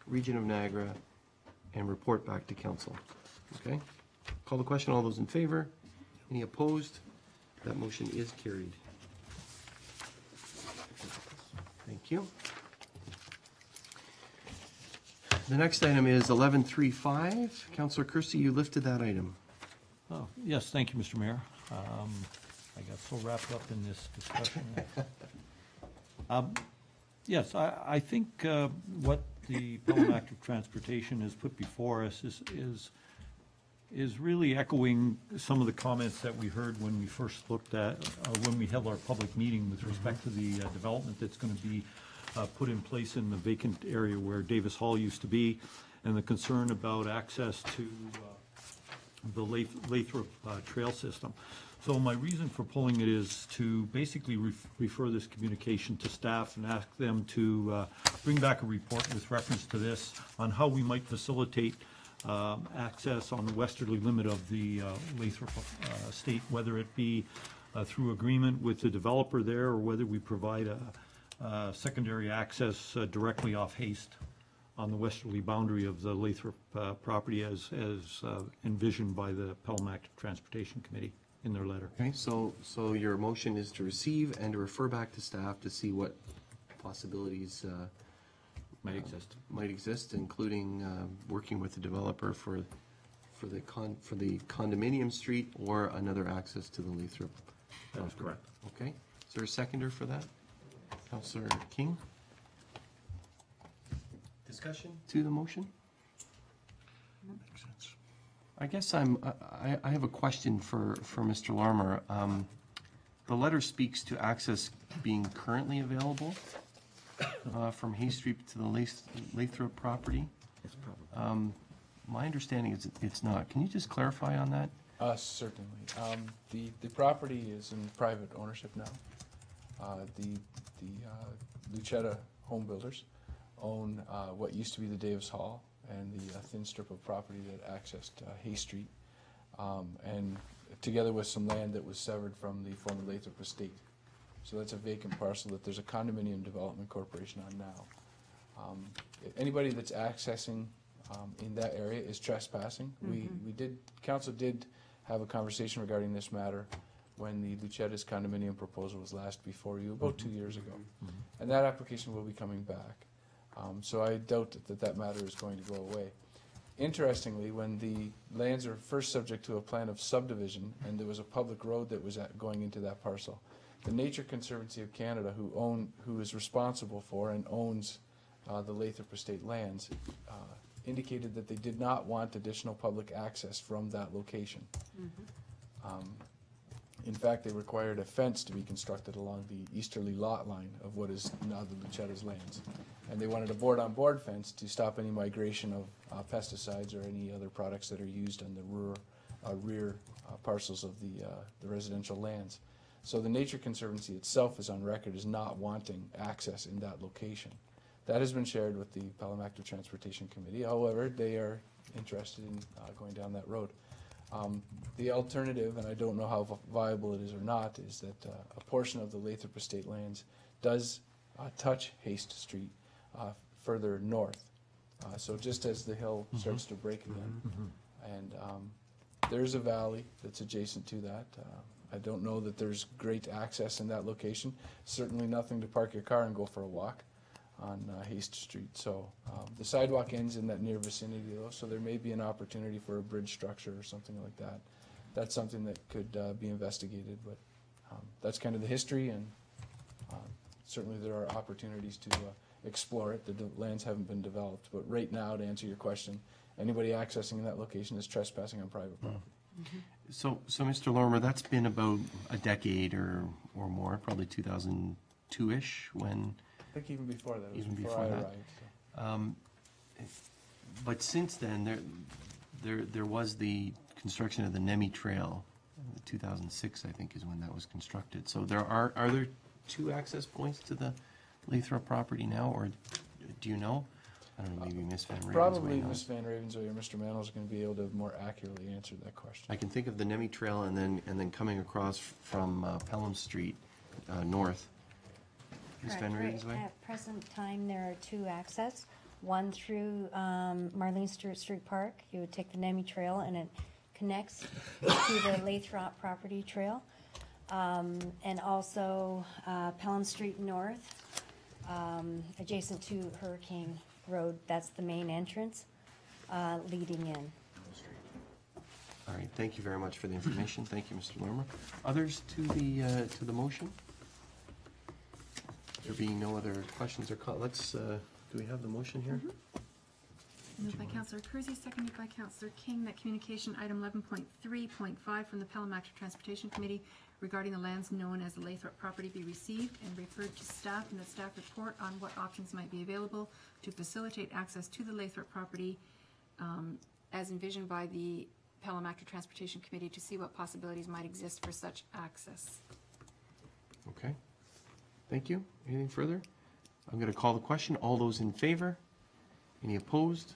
region of Niagara and report back to council. Okay? Call the question. All those in favor? Any opposed? That motion is carried. Thank you. The next item is 1135. Councillor Kersey, you lifted that item. Oh, yes, thank you, Mr. Mayor. I got so wrapped up in this discussion. Yes, I think what the Pelham Act of Transportation has put before us is really echoing some of the comments that we heard when we first looked at, when we held our public meeting with respect to the development that's going to be put in place in the vacant area where Davis Hall used to be, and the concern about access to the Lathrop trail system. So my reason for pulling it is to basically refer this communication to staff and ask them to bring back a report with reference to this on how we might facilitate access on the westerly limit of the Lathrop estate, whether it be through agreement with the developer there or whether we provide a secondary access directly off Haste on the westerly boundary of the Lathrop property as envisioned by the Pelham Act of Transportation Committee in their letter. Okay, so your motion is to receive and to refer back to staff to see what possibilities might exist, including working with the developer for the condominium street or another access to the Lathrop. That is correct. Okay, is there a seconder for that? Councillor King? Discussion to the motion? Makes sense. I guess I have a question for Mr. Larmer. The letter speaks to access being currently available from Hay Street to the Lathrop property. My understanding is it's not. Can you just clarify on that? Certainly. The property is in private ownership now. The Lucetta home builders own what used to be the Davis Hall and the thin strip of property that accessed Hay Street, and together with some land that was severed from the former Lathrop estate. So that's a vacant parcel that there's a condominium development corporation on now. Anybody that's accessing in that area is trespassing. Council did have a conversation regarding this matter when the Lucetta's condominium proposal was last before you about 2 years ago. And that application will be coming back. So I doubt that matter is going to go away. Interestingly, when the lands were first subject to a plan of subdivision and there was a public road that was going into that parcel, the Nature Conservancy of Canada, who is responsible for and owns the Lathrop estate lands, indicated that they did not want additional public access from that location. In fact, they required a fence to be constructed along the easterly lot line of what is now the Lucetta's lands. And they wanted a board-on-board fence to stop any migration of pesticides or any other products that are used on the rear parcels of the residential lands. So the Nature Conservancy itself is on record as not wanting access in that location. That has been shared with the Pelham Act of Transportation Committee. However, they are interested in going down that road. The alternative, and I don't know how viable it is or not, is that a portion of the Lathrop estate lands does touch Haste Street further north. So just as the hill starts to break again. And there's a valley that's adjacent to that. I don't know that there's great access in that location. Certainly nothing to park your car and go for a walk on Haste Street. So the sidewalk ends in that near vicinity though, so there may be an opportunity for a bridge structure or something like that that's something that could be investigated, but that's kind of the history, and certainly there are opportunities to explore it. The lands haven't been developed, but right now, to answer your question, anybody accessing that location is trespassing on private property. So Mr. Lorimer, that's been about a decade or more, probably 2002-ish, when, I think even before that, it was Even before before I that. arrived. but since then, there was the construction of the Nemi Trail. 2006, I think, is when that was constructed. So are there two access points to the Lathrop property now, or do you know? I don't know, maybe Ms. Van Ravensway Probably knows. Ms. Van Ravensway or Mr. Mano's going to be able to more accurately answer that question. I can think of the Nemi Trail and then coming across from Pelham Street north. Ms. Van Correct. Ravensway? At present time, there are two access. One through Marlene Stewart Street Park. You would take the Nemi Trail and it connects to the Lathrop property trail. And also Pelham Street North, adjacent to Hurricane Road. That's the main entrance leading in. All right, thank you very much for the information. Thank you, Mr. Lorimer. Others to the motion? There being no other questions or comments, do we have the motion here? Moved by Councillor Kersey, seconded by Councillor King, that communication item 11.3.5 from the Pelham Active Transportation Committee regarding the lands known as the Lathrop property be received and referred to staff, and that staff report on what options might be available to facilitate access to the Lathrop property as envisioned by the Pelham Active Transportation Committee to see what possibilities might exist for such access. Okay. Thank you. Anything further? I'm going to call the question. All those in favor? Any opposed?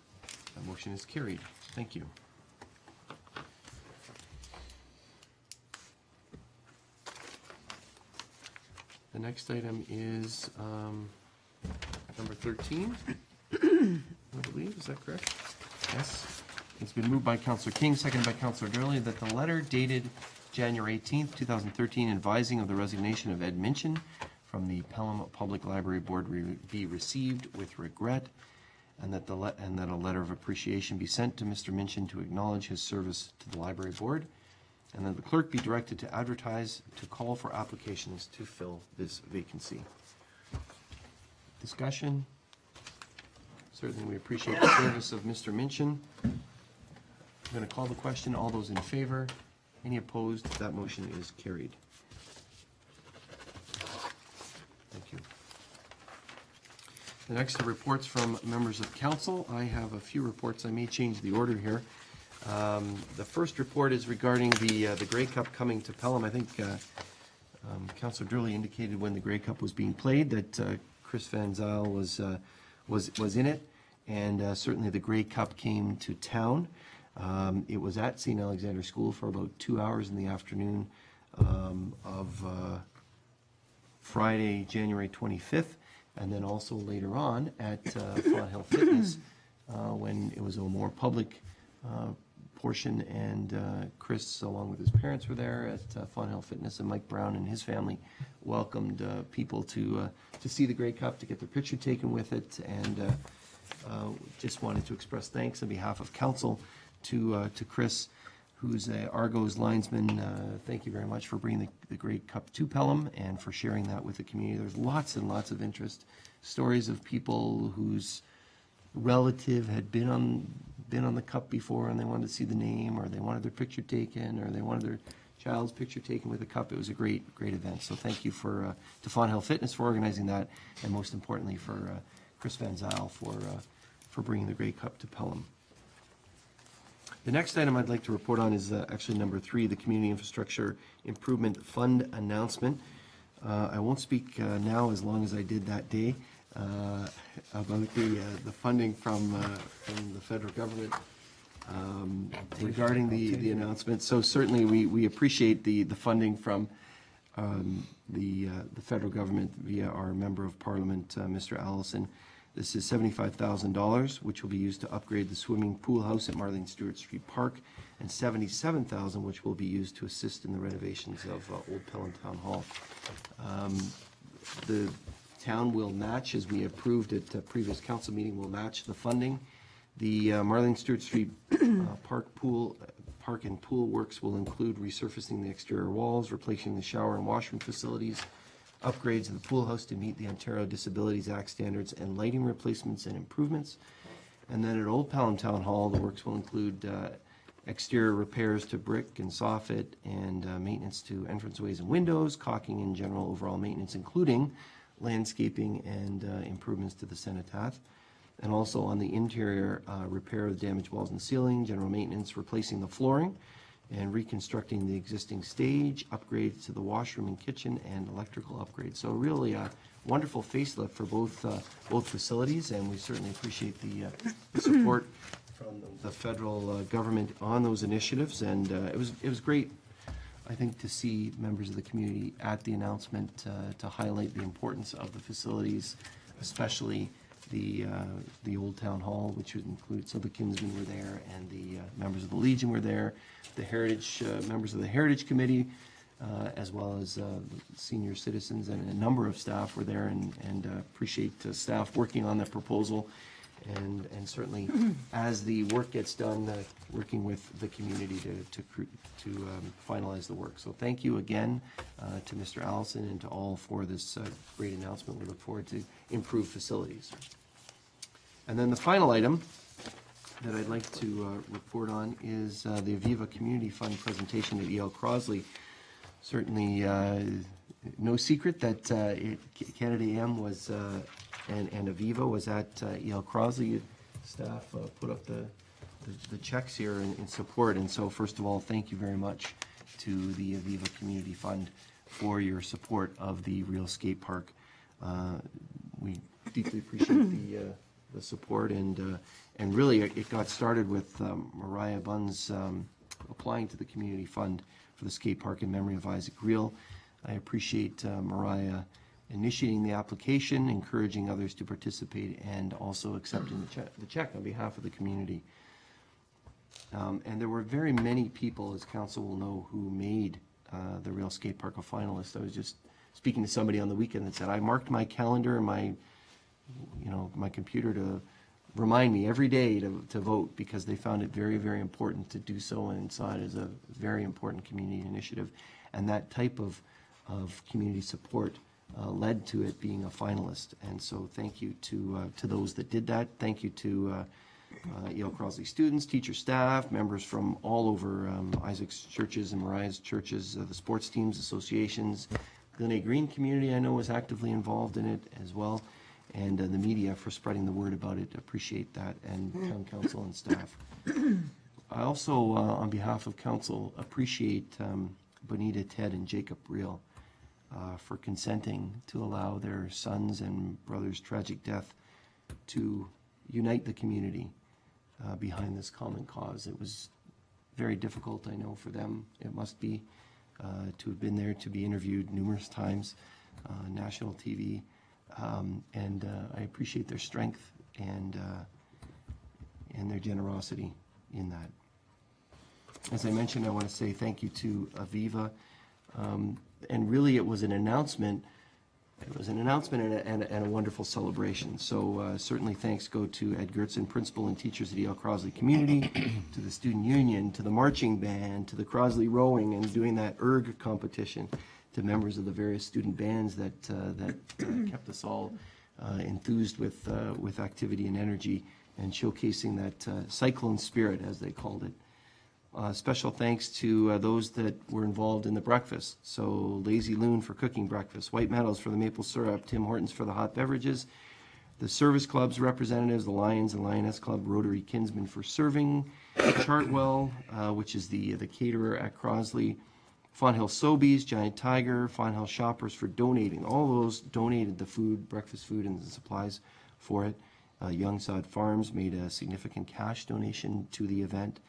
That motion is carried. Thank you. The next item is number 13, I believe. Is that correct? Yes. It's been moved by Councillor King, seconded by Councillor Gurley, that the letter dated January 18th, 2013, advising of the resignation of Ed Minchin from the Pelham Public Library Board be received with regret, and that a letter of appreciation be sent to Mr. Minchin to acknowledge his service to the Library Board, and that the clerk be directed to advertise to call for applications to fill this vacancy. Discussion? Certainly we appreciate the service of Mr. Minchin. I'm going to call the question. All those in favor? Any opposed? That motion is carried. Thank you. The next are reports from members of council. I have a few reports. I may change the order here. The first report is regarding the Grey Cup coming to Pelham. I think Councillor Durley indicated when the Grey Cup was being played that Chris Van Zyl was in it, and certainly the Grey Cup came to town. It was at St. Alexander School for about 2 hours in the afternoon of Friday, January 25th, and then also later on at Fawn Hill Fitness when it was a more public portion, and Chris, along with his parents, were there at Fawn Hill Fitness, and Mike Brown and his family welcomed people to see the Grey Cup, to get their picture taken with it, and just wanted to express thanks on behalf of council to Chris, who's a Argos linesman. Thank you very much for bringing the Grey Cup to Pelham and for sharing that with the community. There's lots and lots of interest, stories of people whose relative had been on the cup before and they wanted to see the name, or they wanted their picture taken, or they wanted their child's picture taken with the cup. It was a great event. So thank you to Fawn Hill Fitness for organizing that, and most importantly for Chris Van Zyl for bringing the Grey Cup to Pelham. The next item I'd like to report on is actually number 3, the Community Infrastructure Improvement Fund announcement. I won't speak now as long as I did that day about the funding from the federal government regarding the announcement. So certainly we appreciate the funding from the federal government via our Member of Parliament, Mr. Allison. This is $75,000, which will be used to upgrade the swimming pool house at Marlene Stewart Street Park, and $77,000, which will be used to assist in the renovations of Old Pelham Town Hall. The town will match, as we approved at a previous council meeting, will match the funding. The Marlene Stewart Street Park park and pool works will include resurfacing the exterior walls, replacing the shower and washroom facilities, upgrades of the pool house to meet the Ontario Disabilities Act standards, and lighting replacements and improvements. And then at Old Pelham Town Hall, the works will include exterior repairs to brick and soffit, and maintenance to entranceways and windows, caulking and general overall maintenance, including landscaping and improvements to the cenotaph. And also on the interior, repair of the damaged walls and ceiling, general maintenance, replacing the flooring, and reconstructing the existing stage, upgrades to the washroom and kitchen, and electrical upgrades. So really a wonderful facelift for both facilities, and we certainly appreciate the support from the federal government on those initiatives. And it was great, I think, to see members of the community at the announcement to highlight the importance of the facilities, especially the Old Town Hall, which would include, so the Kinsmen were there, and the members of the Legion were there, the Heritage, members of the Heritage Committee, as well as senior citizens, and a number of staff were there, and appreciate staff working on the proposal, and certainly as the work gets done, working with the community to finalize the work. So thank you again to Mr. Allison and to all for this great announcement. We look forward to improved facilities. And then the final item that I'd like to report on is the Aviva Community Fund presentation at E.L. Crosley. Certainly no secret that Canada AM was and Aviva was at E.L. Crosley. Staff put up the checks here in support, and so first of all, thank you very much to the Aviva Community Fund for your support of the Real Skate Park. We deeply appreciate the support, and really it got started with Mariah Bunn's applying to the Community Fund for the skate park in memory of Isaac Reel. I appreciate Mariah initiating the application, encouraging others to participate, and also accepting the check on behalf of the community. And there were very many people, as council will know, who made the Real Skate Park a finalist. I was just speaking to somebody on the weekend that said, I marked my calendar and my computer to remind me every day to vote, because they found it very, very important to do so, and saw it as a very important community initiative. And that type of community support led to it being a finalist. And so thank you to those that did that. Thank you to E.L. Crosley students, teacher, staff, members from all over Isaac's churches and Mariah's churches, the sports teams, associations. Glen Green community, I know, was actively involved in it as well, and the media for spreading the word about it. Appreciate that, and town council and staff. I also, on behalf of council, appreciate Bonita, Ted, and Jacob Reel for consenting to allow their son's and brother's tragic death to unite the community behind this common cause. It was very difficult, I know, for them. It must be to have been there, to be interviewed numerous times, national TV, and I appreciate their strength and their generosity in that. As I mentioned, I want to say thank you to Aviva, and really it was an announcement. It was an announcement and a wonderful celebration. So certainly thanks go to Ed Gertson, principal and teachers at E.L. Crosley Community, to the Student Union, to the marching band, to the Crosley Rowing and doing that erg competition, to members of the various student bands that kept us all enthused with activity and energy, and showcasing that cyclone spirit, as they called it. Special thanks to those that were involved in the breakfast. So Lazy Loon for cooking breakfast, White Meadows for the maple syrup, Tim Hortons for the hot beverages, the service club's representatives, the Lions and Lioness Club, Rotary Kinsmen for serving, Chartwell, which is the caterer at Crosley, Fawn Hill Sobeys, Giant Tiger, Fawn Hill Shoppers for donating. All those donated the food, breakfast food, and the supplies for it. Young Sod Farms made a significant cash donation to the event.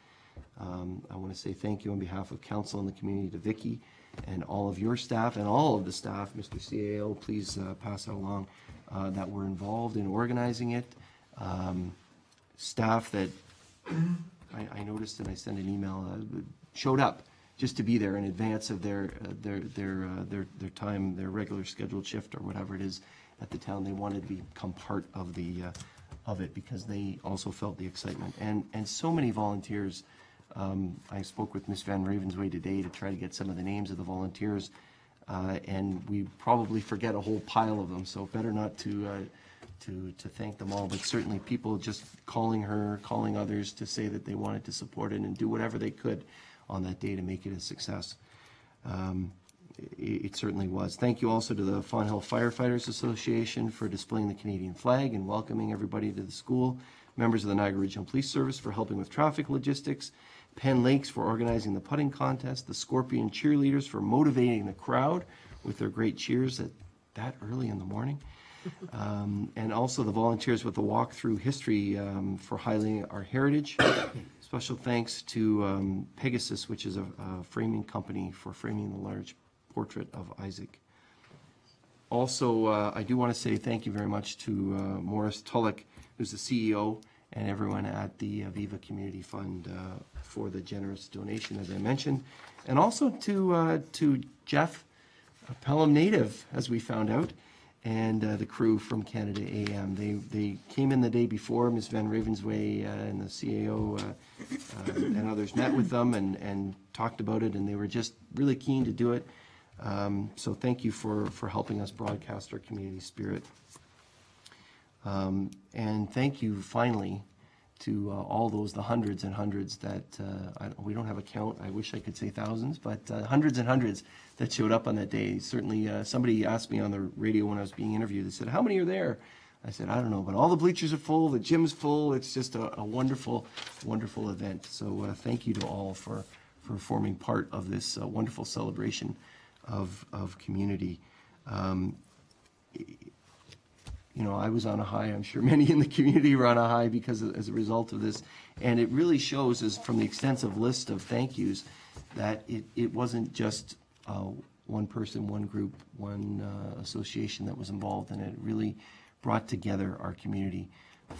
I want to say thank you on behalf of council and the community to Vicki and all of your staff and all of the staff. Mr. CAO, please pass that along, that were involved in organizing it. Staff that I noticed, and I sent an email, showed up just to be there in advance of their time, their regular scheduled shift or whatever it is at the town. They wanted to become part of it because they also felt the excitement. And so many volunteers I spoke with Ms. Van Ravensway today to try to get some of the names of the volunteers, and we probably forget a whole pile of them, so better not to thank them all, but certainly people just calling her, calling others to say that they wanted to support it and do whatever they could on that day to make it a success. It certainly was. Thank you also to the Fawn Hill Firefighters Association for displaying the Canadian flag and welcoming everybody to the school. Members of the Niagara Regional Police Service for helping with traffic logistics. Penn Lakes for organizing the putting contest. The Scorpion cheerleaders for motivating the crowd with their great cheers at that early in the morning. And also the volunteers with the Walk Through History for highlighting our heritage. Special thanks to Pegasus, which is a framing company, for framing the large portrait of Isaac. Also, I do want to say thank you very much to Morris Tulloch, who's the CEO, and everyone at the Viva Community Fund for the generous donation, as I mentioned. And also to Jeff, a Pelham native, as we found out, and the crew from Canada AM. They came in the day before. Ms. Van Ravensway and the CAO and others met with them and talked about it, and they were just really keen to do it. So thank you for helping us broadcast our community spirit. And thank you finally to all those, the hundreds and hundreds that, we don't have a count, I wish I could say thousands, but hundreds and hundreds that showed up on that day. Certainly somebody asked me on the radio when I was being interviewed, they said, how many are there? I said, I don't know, but all the bleachers are full, the gym's full, it's just a wonderful, wonderful event. So thank you to all for forming part of this wonderful celebration of community. You know, I was on a high. I'm sure many in the community were on a high because as a result of this. And it really shows, as from the extensive list of thank yous, that it wasn't just one person, one group, one association that was involved in it. It really brought together our community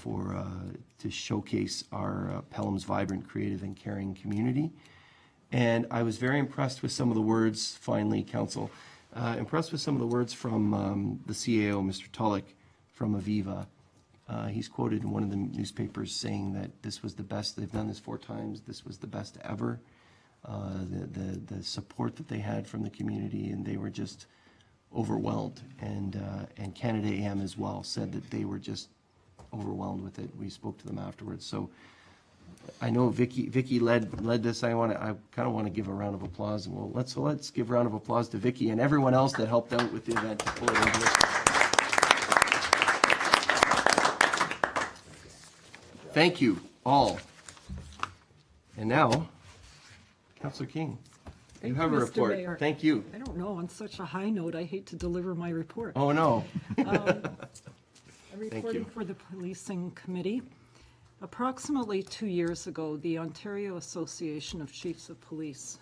to showcase our Pelham's vibrant, creative, and caring community. And I was very impressed with some of the words, finally, Council, impressed with some of the words from the CAO, Mr. Tulloch, from Aviva. He's quoted in one of the newspapers saying that this was the best, they've done this 4 times, this was the best ever. The support that they had from the community, and they were just overwhelmed. And Canada AM as well said that they were just overwhelmed with it. We spoke to them afterwards. So I know Vicky led this. I kind of want to give a round of applause, and let's give a round of applause to Vicky and everyone else that helped out with the event to pull it into this. Thank you all. And now, Councillor King, you have a report. Mayor. Thank you. I don't know, on such a high note, I hate to deliver my report. Oh, no. I'm reporting for the Policing Committee. Approximately 2 years ago, the Ontario Association of Chiefs of Police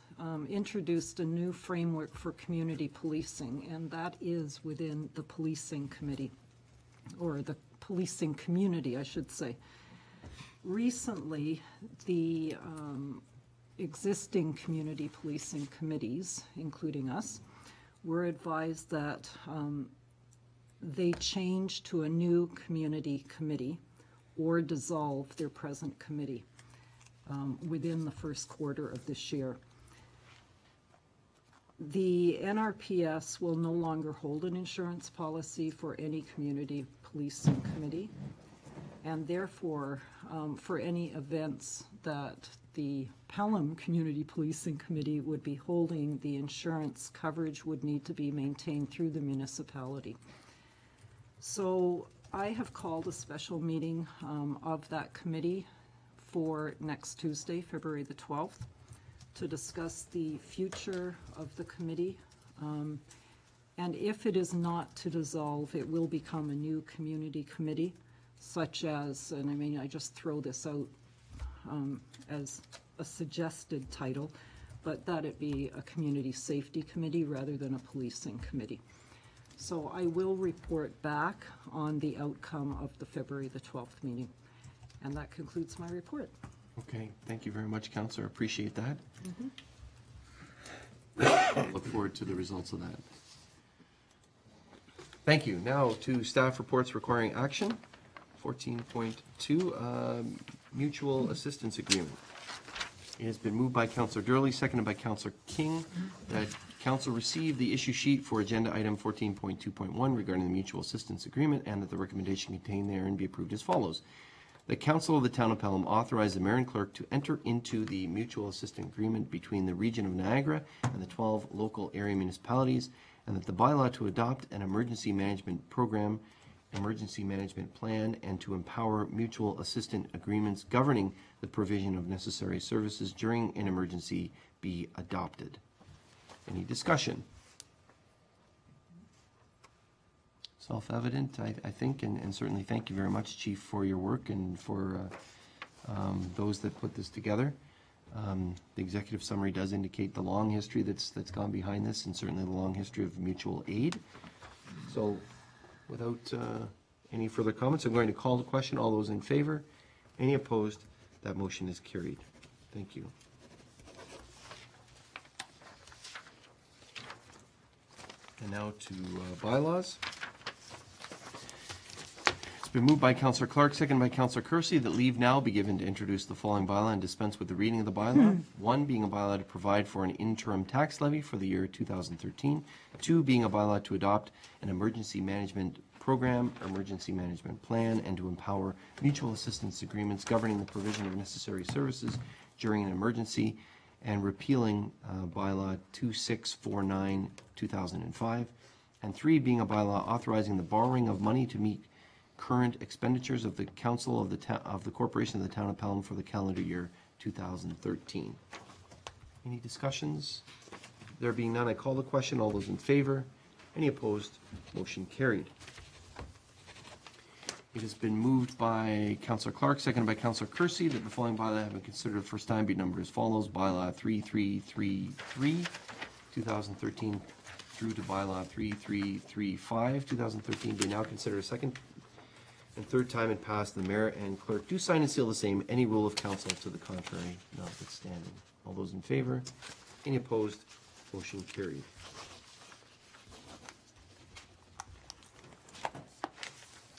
introduced a new framework for community policing, and that is within the Policing Committee, or the policing community, I should say. Recently, the existing community policing committees, including us, were advised that they change to a new community committee or dissolve their present committee within the first quarter of this year. The NRPS will no longer hold an insurance policy for any community policing committee, and therefore, for any events that the Pelham Community Policing Committee would be holding, the insurance coverage would need to be maintained through the municipality. So I have called a special meeting of that committee for next Tuesday, February the 12th, to discuss the future of the committee. And if it is not to dissolve, it will become a new community committee, such as, and I mean, I just throw this out as a suggested title, but that it be a community safety committee rather than a policing committee. So I will report back on the outcome of the February the 12th meeting. And that concludes my report. Okay, thank you very much, Councillor. Appreciate that. Look forward to the results of that. Thank you. Now to staff reports requiring action. 14.2, mutual assistance agreement. It has been moved by Councillor Durley, seconded by Councillor King, that Council receive the issue sheet for agenda item 14.2.1 regarding the mutual assistance agreement, and that the recommendation contained therein be approved as follows. The Council of the Town of Pelham authorize the Mayor and Clerk to enter into the mutual assistance agreement between the Region of Niagara and the 12 local area municipalities, and that the bylaw to adopt an emergency management program, emergency management plan, and to empower mutual assistance agreements governing the provision of necessary services during an emergency be adopted. Any discussion? Self-evident, I think, and certainly thank you very much, Chief, for your work and for those that put this together. The executive summary does indicate the long history that's gone behind this, and certainly the long history of mutual aid. So, without any further comments, I'm going to call the question. All those in favor? Any opposed? That motion is carried. Thank you. And now to bylaws. It's been moved by Councillor Clark, seconded by Councillor Kersey, that leave now be given to introduce the following bylaw and dispense with the reading of the bylaw. One, being a bylaw to provide for an interim tax levy for the year 2013. Two, being a bylaw to adopt an emergency management program, emergency management plan, and to empower mutual assistance agreements governing the provision of necessary services during an emergency, and repealing bylaw 2649/2005. And three, being a bylaw authorizing the borrowing of money to meet current expenditures of the Council of the Corporation of the Town of Pelham for the calendar year 2013. Any discussions? There being none, I call the question. All those in favor? Any opposed? Motion carried. It has been moved by Councillor Clark, seconded by Councillor Kersey, that the following bylaw have been considered the first time be numbered as follows. Bylaw 3333, 2013, through to bylaw 3335, 2013, be now considered a second and third time and passed. The Mayor and Clerk do sign and seal the same. Any rule of council to the contrary notwithstanding. All those in favor? Any opposed? Motion carried.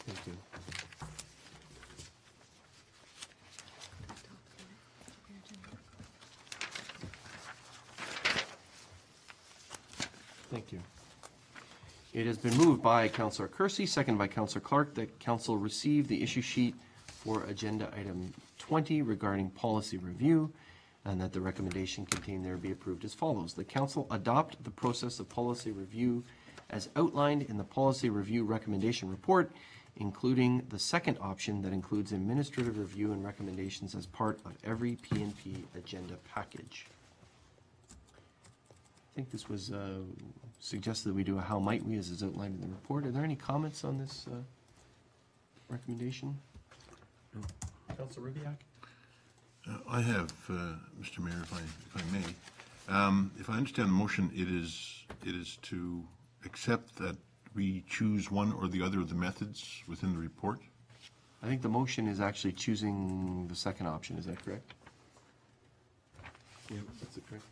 Thank you. Thank you. It has been moved by Councillor Kersey, seconded by Councillor Clark, that Council receive the issue sheet for agenda item 20 regarding policy review, and that the recommendation contained there be approved as follows. The Council adopt the process of policy review as outlined in the policy review recommendation report, including the second option that includes administrative review and recommendations as part of every P&P agenda package. I think this was suggested that we do a how might we as is outlined in the report. Are there any comments on this recommendation? No. Councillor Rubiak? I have, Mr. Mayor, if I may. If I understand the motion, it is to accept that we choose one or the other of the methods within the report? I think the motion is actually choosing the second option. Is that correct? Yeah, that's correct.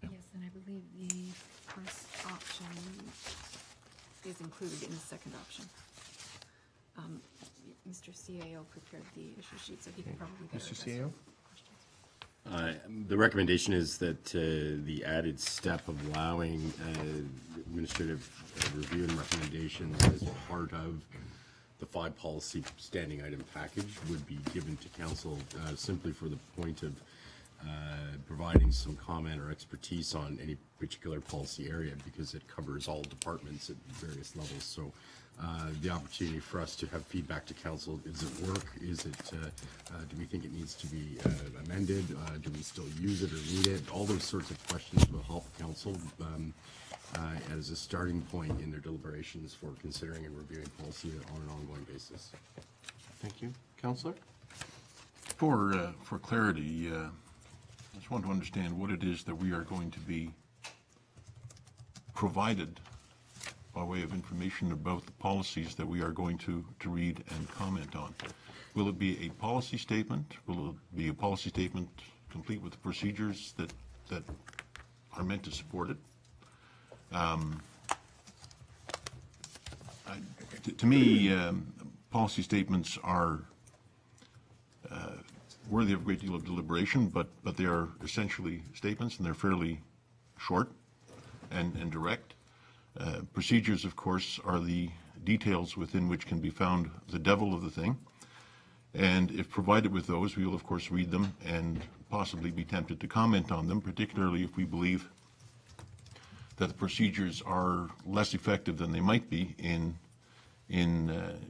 Yes, and I believe the first option is included in the second option. Mr. CAO prepared the issue sheet, so he can probably better Mr. address CAO? The recommendation is that the added step of allowing administrative review and recommendations as part of the 5 policy standing item package would be given to council simply for the point of providing some comment or expertise on any particular policy area, because it covers all departments at various levels. So the opportunity for us to have feedback to council, does it work? Is it, do we think it needs to be amended? Do we still use it or need it? All those sorts of questions will help council as a starting point in their deliberations for considering and reviewing policy on an ongoing basis. Thank you. Councillor? For clarity, I just want to understand what it is that we are going to be provided by way of information about the policies that we are going to read and comment on. Will it be a policy statement? Will it be a policy statement complete with the procedures that are meant to support it? To me, policy statements are worthy of a great deal of deliberation, but they are essentially statements, and they're fairly short and direct. Procedures, of course, are the details within which can be found the devil of the thing. And if provided with those, we will, of course, read them and possibly be tempted to comment on them, particularly if we believe that the procedures are less effective than they might be in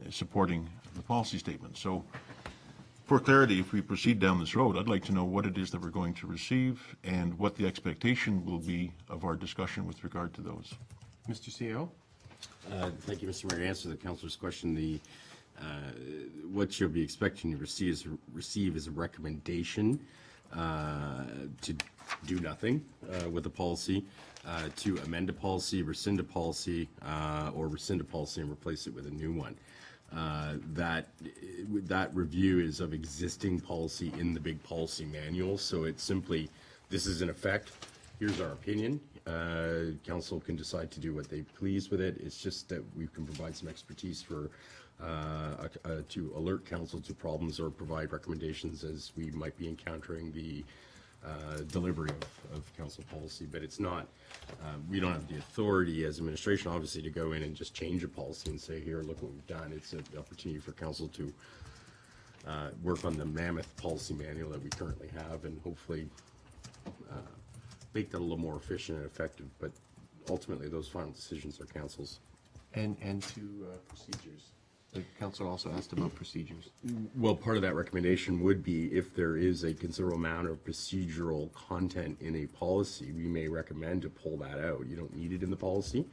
supporting the policy statement. So, for clarity, if we proceed down this road, I'd like to know what it is that we're going to receive and what the expectation will be of our discussion with regard to those. Mr. CEO? Thank you, Mr. Mayor. To answer the councillor's question, what you'll be expecting to receive is a recommendation to do nothing with a policy, to amend a policy, rescind a policy, or rescind a policy and replace it with a new one. That review is of existing policy in the big policy manual, so it's simply, this is in effect, here's our opinion. Council can decide to do what they please with it. It's just that we can provide some expertise for to alert council to problems or provide recommendations as we might be encountering the delivery of council policy. But it's not, we don't have the authority as administration, obviously, to go in and just change a policy and say, here, look what we've done. It's an opportunity for council to work on the mammoth policy manual that we currently have and hopefully make that a little more efficient and effective. But ultimately, those final decisions are council's. And to procedures. The council also asked about procedures. Well, part of that recommendation would be if there is a considerable amount of procedural content in a policy, we may recommend to pull that out. You don't need it in the policy,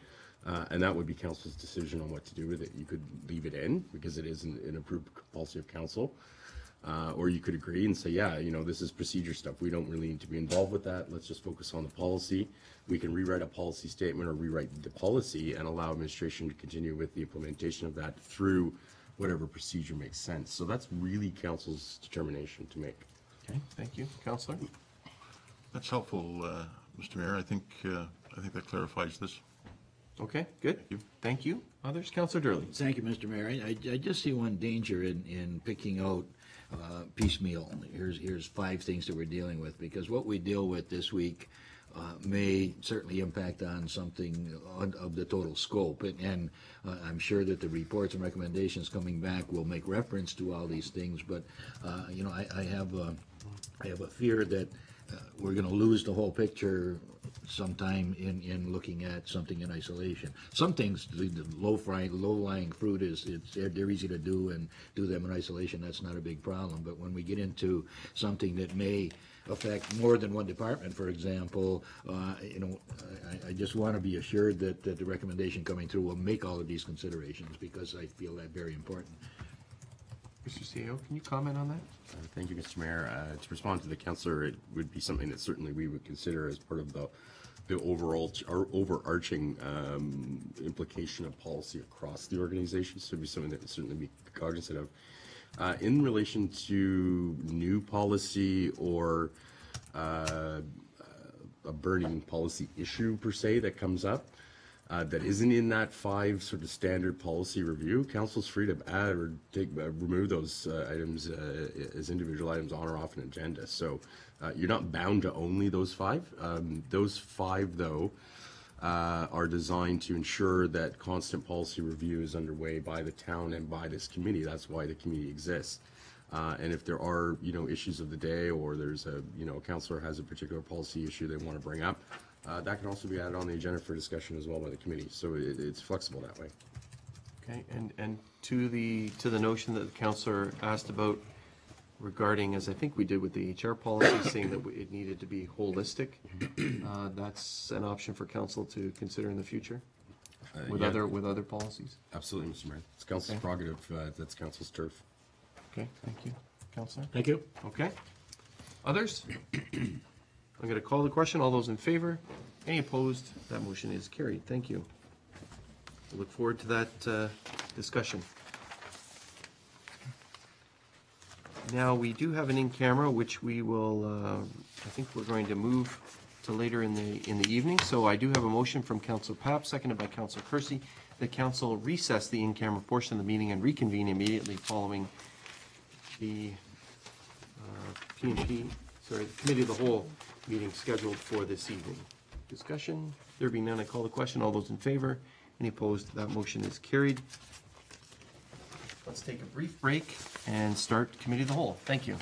and that would be council's decision on what to do with it. You could leave it in because it is an approved policy of council, or you could agree and say, yeah, you know, this is procedure stuff. We don't really need to be involved with that. Let's just focus on the policy. We can rewrite a policy statement or rewrite the policy and allow administration to continue with the implementation of that through whatever procedure makes sense. So that's really council's determination to make. Okay, thank you. Councillor? That's helpful, Mr. Mayor. I think that clarifies this. Okay, good. Thank you. Others? Councillor Durley. Thank you, Mr. Mayor. I just see one danger in picking out piecemeal. Here's 5 things that we're dealing with, because what we deal with this week may certainly impact on something of the total scope. And I'm sure that the reports and recommendations coming back will make reference to all these things. But, you know, I have a fear that we're going to lose the whole picture sometime in looking at something in isolation. Some things, the low-lying fruit, they're easy to do, and do them in isolation. That's not a big problem. But when we get into something that may affect more than one department, for example, you know, I just want to be assured that the recommendation coming through will make all of these considerations, because I feel that very important. Mr. CEO, can you comment on that? Thank you, Mr. Mayor. To respond to the councillor, it would be something that certainly we would consider as part of the overall overarching implication of policy across the organization. So it would be something that would certainly be cognizant of. In relation to new policy or a burning policy issue per se that comes up that isn't in that 5 sort of standard policy review, council's free to add or remove those items as individual items on or off an agenda. So you're not bound to only those 5. Those 5, though, are designed to ensure that constant policy review is underway by the town and by this committee. That's why the committee exists. And if there are, you know, issues of the day, or there's a, you know, a councillor has a particular policy issue they want to bring up, that can also be added on the agenda for discussion as well by the committee. So it's flexible that way. Okay, and to the notion that the councillor asked about regarding, as I think we did with the HR policy, saying that it needed to be holistic, that's an option for council to consider in the future with yeah. other policies. Absolutely, Mr. Mayor. It's council's prerogative. That's council's turf. Okay, thank you. Councillor? Thank you. Okay. Others? I'm going to call the question. All those in favor? Any opposed? That motion is carried. Thank you. I look forward to that discussion. Now, we do have an in-camera, which we will, I think we're going to move to later in the evening. So I do have a motion from Councillor Papp, seconded by Councillor Kersey, that council recess the in-camera portion of the meeting and reconvene immediately following the P&P, sorry, Committee of the Whole meeting scheduled for this evening. Discussion? There being none, I call the question. All those in favor? Any opposed? That motion is carried. Let's take a brief break and start Committee of the Whole. Thank you.